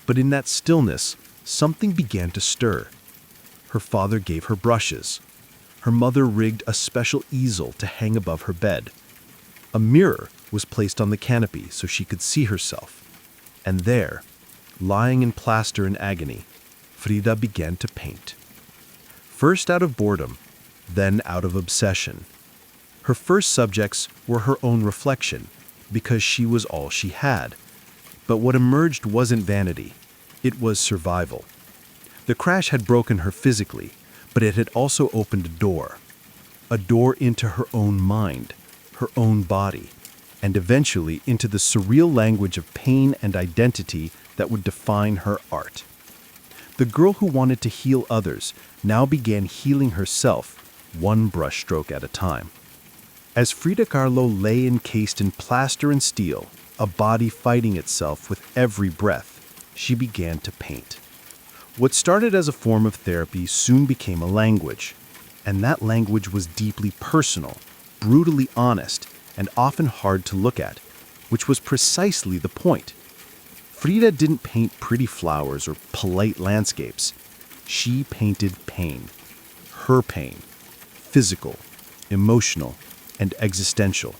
But in that stillness, something began to stir. Her father gave her brushes. Her mother rigged a special easel to hang above her bed. A mirror was placed on the canopy so she could see herself. And there, lying in plaster in agony, Frida began to paint. First out of boredom, then out of obsession. Her first subjects were her own reflection, because she was all she had. But what emerged wasn't vanity. It was survival. The crash had broken her physically, but it had also opened a door into her own mind, her own body, and eventually into the surreal language of pain and identity that would define her art. The girl who wanted to heal others now began healing herself, one brushstroke at a time. As Frida Kahlo lay encased in plaster and steel, a body fighting itself with every breath, she began to paint. What started as a form of therapy soon became a language, and that language was deeply personal, brutally honest, and often hard to look at, which was precisely the point. Frida didn't paint pretty flowers or polite landscapes. She painted pain. Her pain. Physical, emotional, and existential.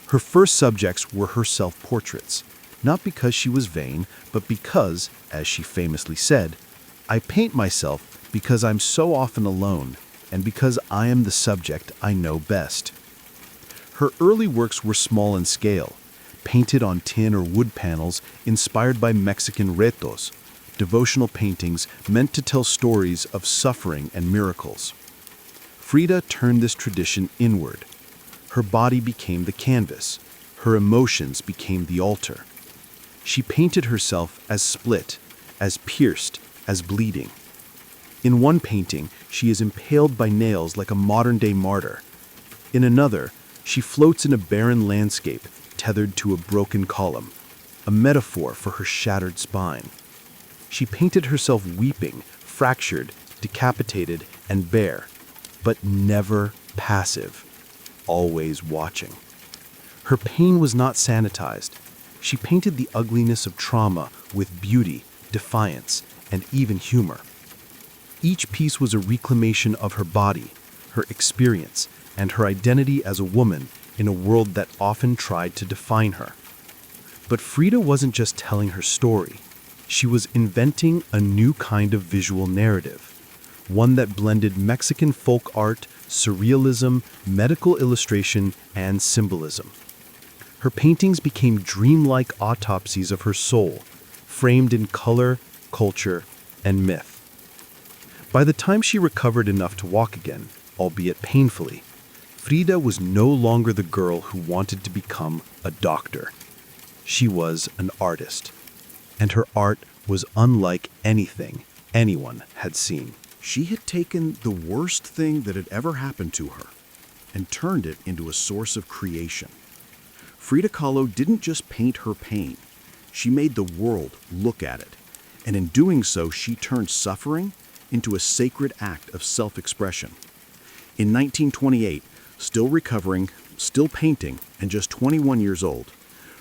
Her first subjects were her self-portraits, not because she was vain, but because, as she famously said, "I paint myself because I'm so often alone, and because I am the subject I know best." Her early works were small in scale, painted on tin or wood panels inspired by Mexican retos, devotional paintings meant to tell stories of suffering and miracles. Frida turned this tradition inward. Her body became the canvas. Her emotions became the altar. She painted herself as split, as pierced, as bleeding. In one painting, she is impaled by nails like a modern-day martyr. In another, she floats in a barren landscape tethered to a broken column, a metaphor for her shattered spine. She painted herself weeping, fractured, decapitated, and bare, but never passive, always watching. Her pain was not sanitized. She painted the ugliness of trauma with beauty, defiance, and even humor. Each piece was a reclamation of her body, her experience, and her identity as a woman in a world that often tried to define her. But Frida wasn't just telling her story. She was inventing a new kind of visual narrative, one that blended Mexican folk art, surrealism, medical illustration, and symbolism. Her paintings became dreamlike autopsies of her soul, framed in color, culture, and myth. By the time she recovered enough to walk again, albeit painfully, Frida was no longer the girl who wanted to become a doctor. She was an artist, and her art was unlike anything anyone had seen. She had taken the worst thing that had ever happened to her and turned it into a source of creation. Frida Kahlo didn't just paint her pain. She made the world look at it. And in doing so, she turned suffering into a sacred act of self-expression. In 1928, still recovering, still painting, and just 21 years old,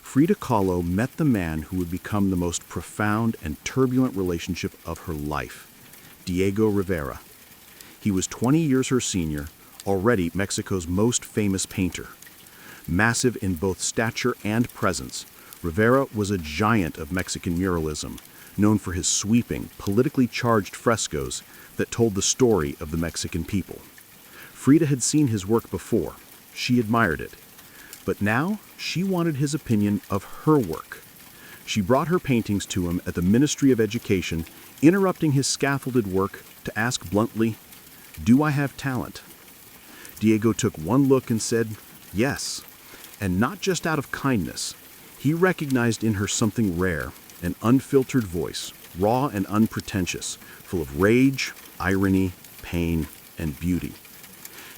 Frida Kahlo met the man who would become the most profound and turbulent relationship of her life, Diego Rivera. He was 20 years her senior, already Mexico's most famous painter. Massive in both stature and presence, Rivera was a giant of Mexican muralism, known for his sweeping, politically charged frescoes that told the story of the Mexican people. Frida had seen his work before. She admired it. But now, she wanted his opinion of her work. She brought her paintings to him at the Ministry of Education, interrupting his scaffolded work to ask bluntly, "Do I have talent?" Diego took one look and said, "Yes." And not just out of kindness. He recognized in her something rare, an unfiltered voice, raw and unpretentious, full of rage, irony, pain, and beauty.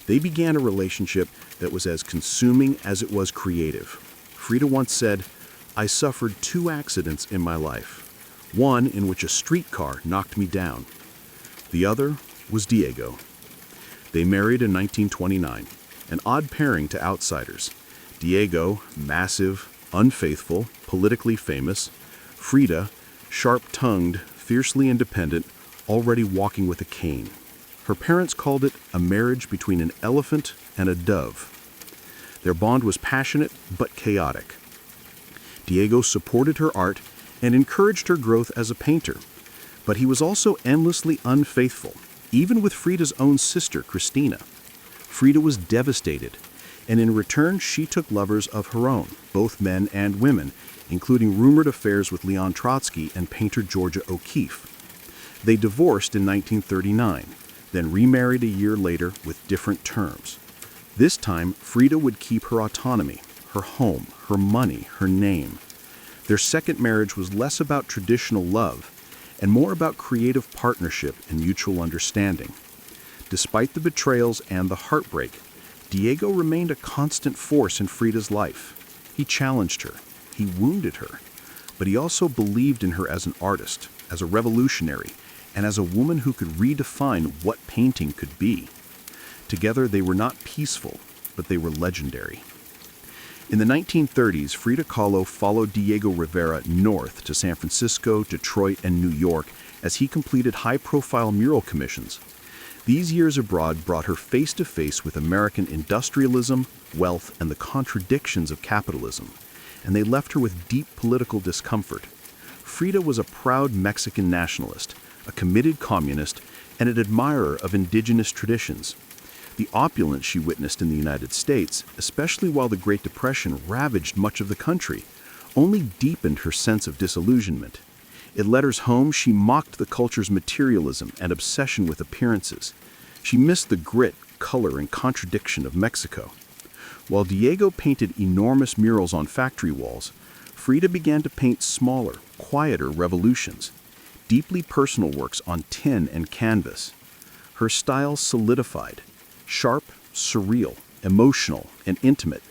They began a relationship that was as consuming as it was creative. Frida once said, "I suffered 2 accidents in my life, one in which a streetcar knocked me down. The other was Diego." They married in 1929, an odd pairing to outsiders. Diego, massive, unfaithful, politically famous. Frida, sharp-tongued, fiercely independent, already walking with a cane. Her parents called it a marriage between an elephant and a dove. Their bond was passionate but chaotic. Diego supported her art and encouraged her growth as a painter, but he was also endlessly unfaithful, even with Frida's own sister, Cristina. Frida was devastated, and in return she took lovers of her own, both men and women, including rumored affairs with Leon Trotsky and painter Georgia O'Keeffe. They divorced in 1939, then remarried a year later with different terms. This time, Frida would keep her autonomy, her home, her money, her name. Their second marriage was less about traditional love and more about creative partnership and mutual understanding. Despite the betrayals and the heartbreak, Diego remained a constant force in Frida's life. He challenged her, he wounded her, but he also believed in her as an artist, as a revolutionary, and as a woman who could redefine what painting could be. Together they were not peaceful, but they were legendary. In the 1930s, Frida Kahlo followed Diego Rivera north to San Francisco, Detroit, and New York as he completed high-profile mural commissions. These years abroad brought her face-to-face with American industrialism, wealth, and the contradictions of capitalism, and they left her with deep political discomfort. Frida was a proud Mexican nationalist, a committed communist, and an admirer of indigenous traditions. The opulence she witnessed in the United States, especially while the Great Depression ravaged much of the country, only deepened her sense of disillusionment. In letters home, she mocked the culture's materialism and obsession with appearances. She missed the grit, color, and contradiction of Mexico. While Diego painted enormous murals on factory walls, Frida began to paint smaller, quieter revolutions, deeply personal works on tin and canvas. Her style solidified, sharp, surreal, emotional, and intimate.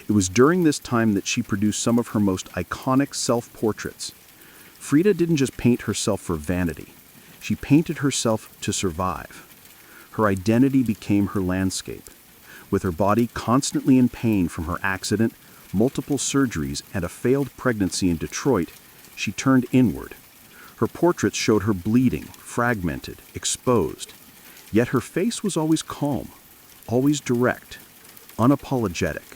It was during this time that she produced some of her most iconic self-portraits. Frida didn't just paint herself for vanity. She painted herself to survive. Her identity became her landscape. With her body constantly in pain from her accident, multiple surgeries, and a failed pregnancy in Detroit, she turned inward. Her portraits showed her bleeding, fragmented, exposed. Yet her face was always calm, always direct, unapologetic.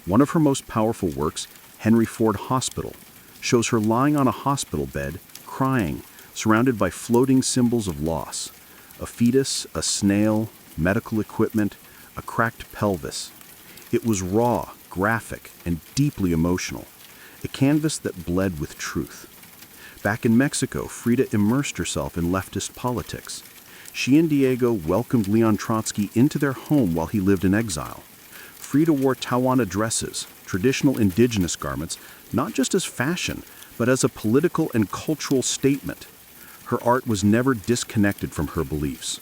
One of her most powerful works, Henry Ford Hospital, shows her lying on a hospital bed, crying, surrounded by floating symbols of loss. A fetus, a snail, medical equipment, a cracked pelvis. It was raw, graphic, and deeply emotional, a canvas that bled with truth. Back in Mexico, Frida immersed herself in leftist politics. She and Diego welcomed Leon Trotsky into their home while he lived in exile. Frida wore Tawana dresses, traditional indigenous garments, not just as fashion, but as a political and cultural statement. Her art was never disconnected from her beliefs.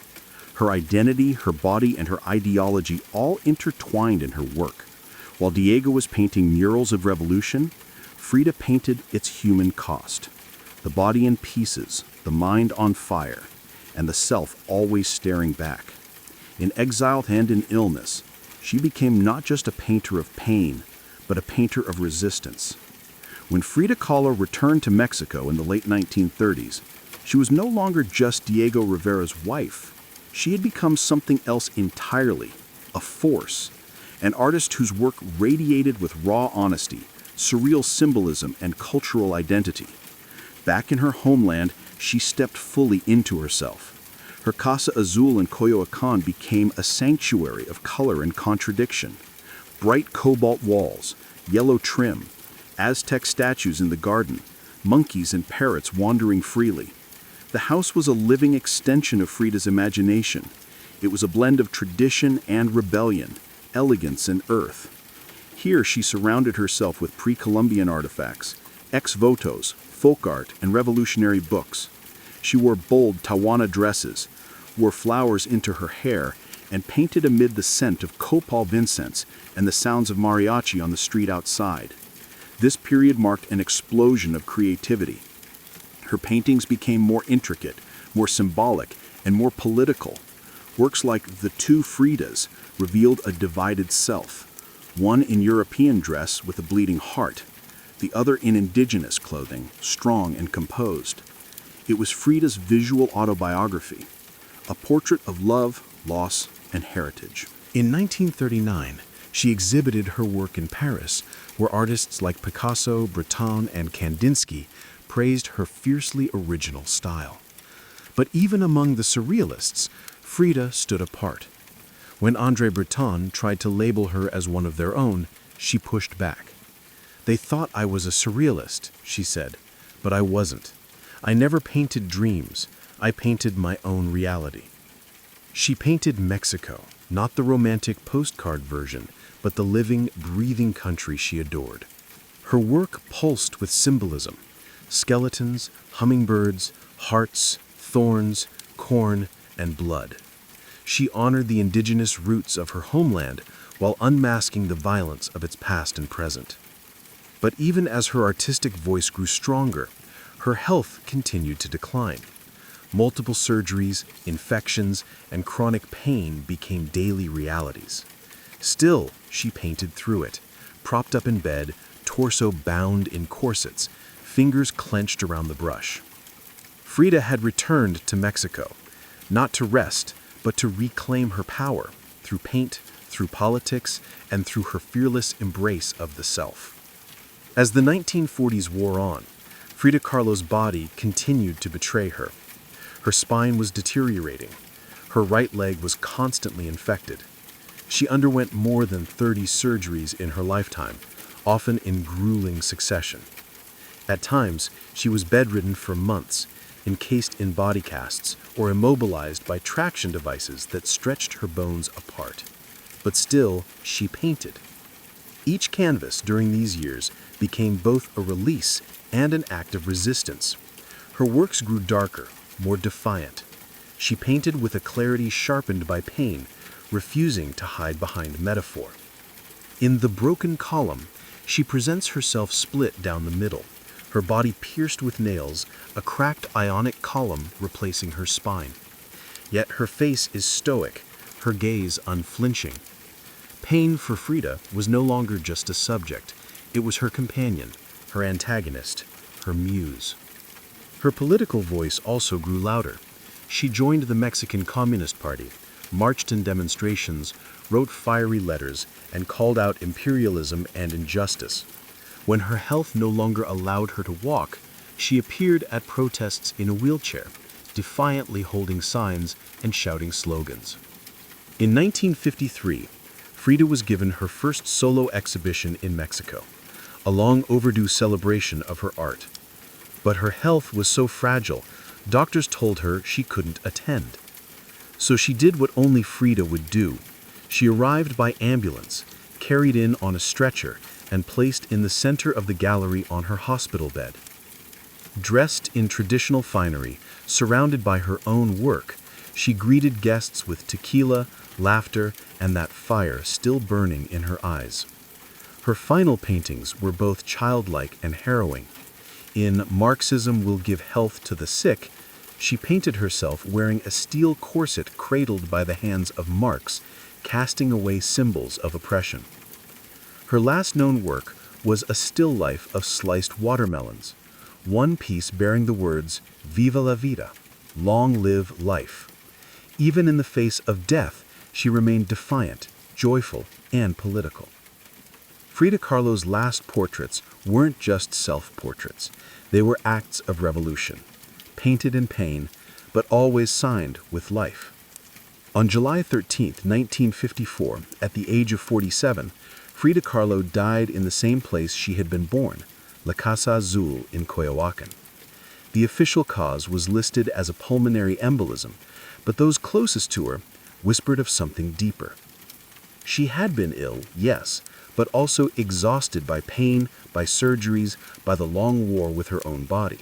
Her identity, her body, and her ideology all intertwined in her work. While Diego was painting murals of revolution, Frida painted its human cost. The body in pieces, the mind on fire, and the self always staring back. In exile and in illness, she became not just a painter of pain, but a painter of resistance. When Frida Kahlo returned to Mexico in the late 1930s, she was no longer just Diego Rivera's wife. She had become something else entirely, a force, an artist whose work radiated with raw honesty, surreal symbolism, and cultural identity. Back in her homeland, she stepped fully into herself. Her Casa Azul in Coyoacán became a sanctuary of color and contradiction. Bright cobalt walls, yellow trim, Aztec statues in the garden, monkeys and parrots wandering freely. The house was a living extension of Frida's imagination. It was a blend of tradition and rebellion, elegance and earth. Here she surrounded herself with pre-Columbian artifacts, ex-votos, folk art, and revolutionary books. She wore bold Tawana dresses, wore flowers into her hair, and painted amid the scent of copal incense and the sounds of mariachi on the street outside. This period marked an explosion of creativity. Her paintings became more intricate, more symbolic, and more political. Works like The Two Fridas revealed a divided self, one in European dress with a bleeding heart, the other in indigenous clothing, strong and composed. It was Frida's visual autobiography, a portrait of love, loss, and heritage. In 1939, she exhibited her work in Paris, where artists like Picasso, Breton, and Kandinsky praised her fiercely original style. But even among the surrealists, Frida stood apart. When André Breton tried to label her as one of their own, she pushed back. "They thought I was a surrealist," she said, "but I wasn't. I never painted dreams. I painted my own reality." She painted Mexico, not the romantic postcard version, but the living, breathing country she adored. Her work pulsed with symbolism: skeletons, hummingbirds, hearts, thorns, corn, and blood. She honored the indigenous roots of her homeland while unmasking the violence of its past and present. But even as her artistic voice grew stronger, her health continued to decline. Multiple surgeries, infections, and chronic pain became daily realities. Still, she painted through it, propped up in bed, torso bound in corsets, fingers clenched around the brush. Frida had returned to Mexico, not to rest, but to reclaim her power, through paint, through politics, and through her fearless embrace of the self. As the 1940s wore on, Frida Kahlo's body continued to betray her. Her spine was deteriorating. Her right leg was constantly infected. She underwent more than 30 surgeries in her lifetime, often in grueling succession. At times, she was bedridden for months, encased in body casts or immobilized by traction devices that stretched her bones apart. But still, she painted. Each canvas during these years became both a release and an act of resistance. Her works grew darker, more defiant. She painted with a clarity sharpened by pain, refusing to hide behind metaphor. In The Broken Column, she presents herself split down the middle, her body pierced with nails, a cracked ionic column replacing her spine. Yet her face is stoic, her gaze unflinching. Pain for Frida was no longer just a subject. It was her companion, her antagonist, her muse. Her political voice also grew louder. She joined the Mexican Communist Party, marched in demonstrations, wrote fiery letters, and called out imperialism and injustice. When her health no longer allowed her to walk, she appeared at protests in a wheelchair, defiantly holding signs and shouting slogans. In 1953, Frida was given her first solo exhibition in Mexico, a long overdue celebration of her art. But her health was so fragile, doctors told her she couldn't attend. So she did what only Frida would do. She arrived by ambulance, carried in on a stretcher, and placed in the center of the gallery on her hospital bed. Dressed in traditional finery, surrounded by her own work, she greeted guests with tequila, laughter, and that fire still burning in her eyes. Her final paintings were both childlike and harrowing. In Marxism Will Give Health to the Sick, she painted herself wearing a steel corset cradled by the hands of Marx, casting away symbols of oppression. Her last known work was a still life of sliced watermelons, one piece bearing the words "Viva la vida," long live life. Even in the face of death, she remained defiant, joyful, and political. Frida Kahlo's last portraits weren't just self-portraits. They were acts of revolution, painted in pain, but always signed with life. On July 13, 1954, at the age of 47, Frida Kahlo died in the same place she had been born, La Casa Azul in Coyoacán. The official cause was listed as a pulmonary embolism, but those closest to her whispered of something deeper. She had been ill, yes, but also exhausted by pain, by surgeries, by the long war with her own body.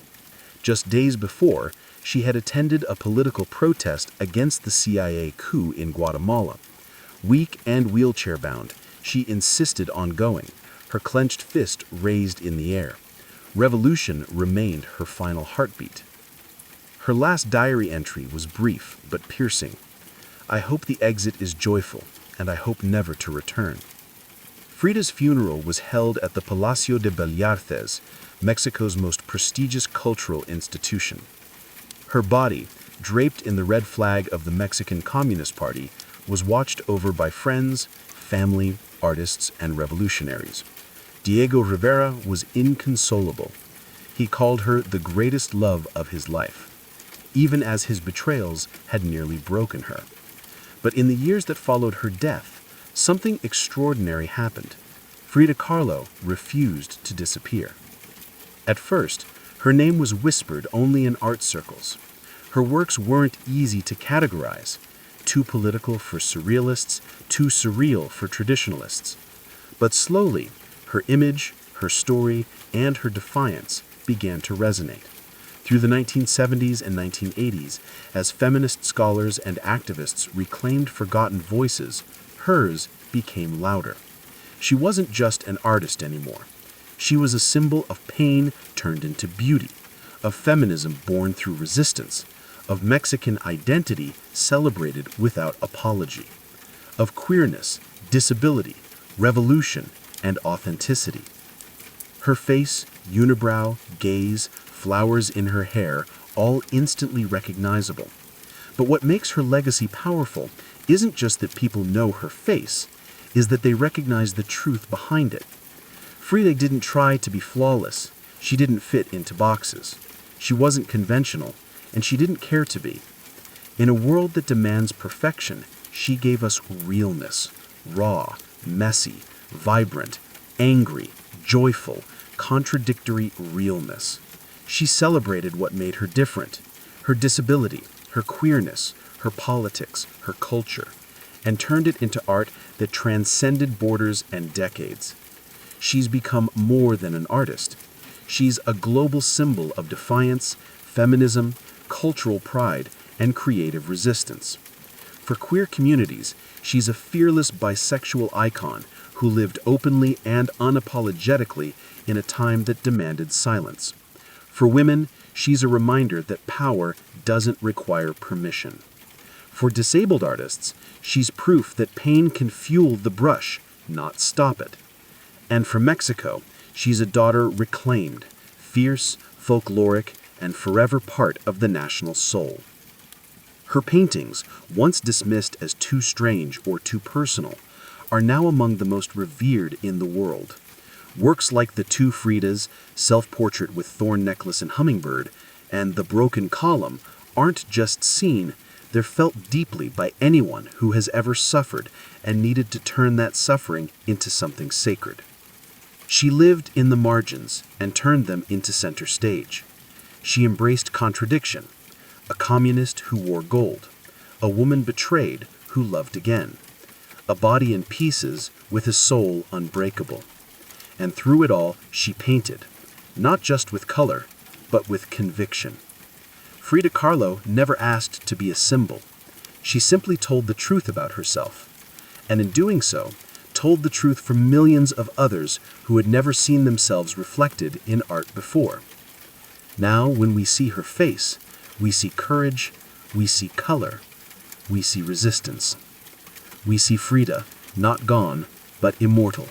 Just days before, she had attended a political protest against the CIA coup in Guatemala. Weak and wheelchair-bound, she insisted on going, her clenched fist raised in the air. Revolution remained her final heartbeat. Her last diary entry was brief but piercing. "I hope the exit is joyful, and I hope never to return." Frida's funeral was held at the Palacio de Bellas Artes, Mexico's most prestigious cultural institution. Her body, draped in the red flag of the Mexican Communist Party, was watched over by friends, family, artists, and revolutionaries. Diego Rivera was inconsolable. He called her the greatest love of his life, even as his betrayals had nearly broken her. But in the years that followed her death, something extraordinary happened. Frida Kahlo refused to disappear. At first, her name was whispered only in art circles. Her works weren't easy to categorize, too political for surrealists, too surreal for traditionalists. But slowly, her image, her story, and her defiance began to resonate. Through the 1970s and 1980s, as feminist scholars and activists reclaimed forgotten voices, hers became louder. She wasn't just an artist anymore. She was a symbol of pain turned into beauty, of feminism born through resistance, of Mexican identity celebrated without apology, of queerness, disability, revolution, and authenticity. Her face, unibrow, gaze, flowers in her hair, all instantly recognizable. But what makes her legacy powerful isn't just that people know her face, is that they recognize the truth behind it. Frida didn't try to be flawless. She didn't fit into boxes. She wasn't conventional, and she didn't care to be. In a world that demands perfection, she gave us realness, raw, messy, vibrant, angry, joyful, contradictory realness. She celebrated what made her different, her disability, her queerness, her politics, her culture, and turned it into art that transcended borders and decades. She's become more than an artist. She's a global symbol of defiance, feminism, cultural pride, and creative resistance. For queer communities, she's a fearless bisexual icon who lived openly and unapologetically in a time that demanded silence. For women, she's a reminder that power doesn't require permission. For disabled artists, she's proof that pain can fuel the brush, not stop it. And for Mexico, she's a daughter reclaimed, fierce, folkloric, and forever part of the national soul. Her paintings, once dismissed as too strange or too personal, are now among the most revered in the world. Works like the Two Fridas, Self-Portrait with Thorn Necklace and Hummingbird, and The Broken Column aren't just seen, they're felt deeply by anyone who has ever suffered and needed to turn that suffering into something sacred. She lived in the margins and turned them into center stage. She embraced contradiction, a communist who wore gold, a woman betrayed who loved again, a body in pieces with a soul unbreakable. And through it all, she painted, not just with color, but with conviction. Frida Kahlo never asked to be a symbol. She simply told the truth about herself, and in doing so, told the truth for millions of others who had never seen themselves reflected in art before. Now, when we see her face, we see courage, we see color, we see resistance. We see Frida, not gone, but immortal.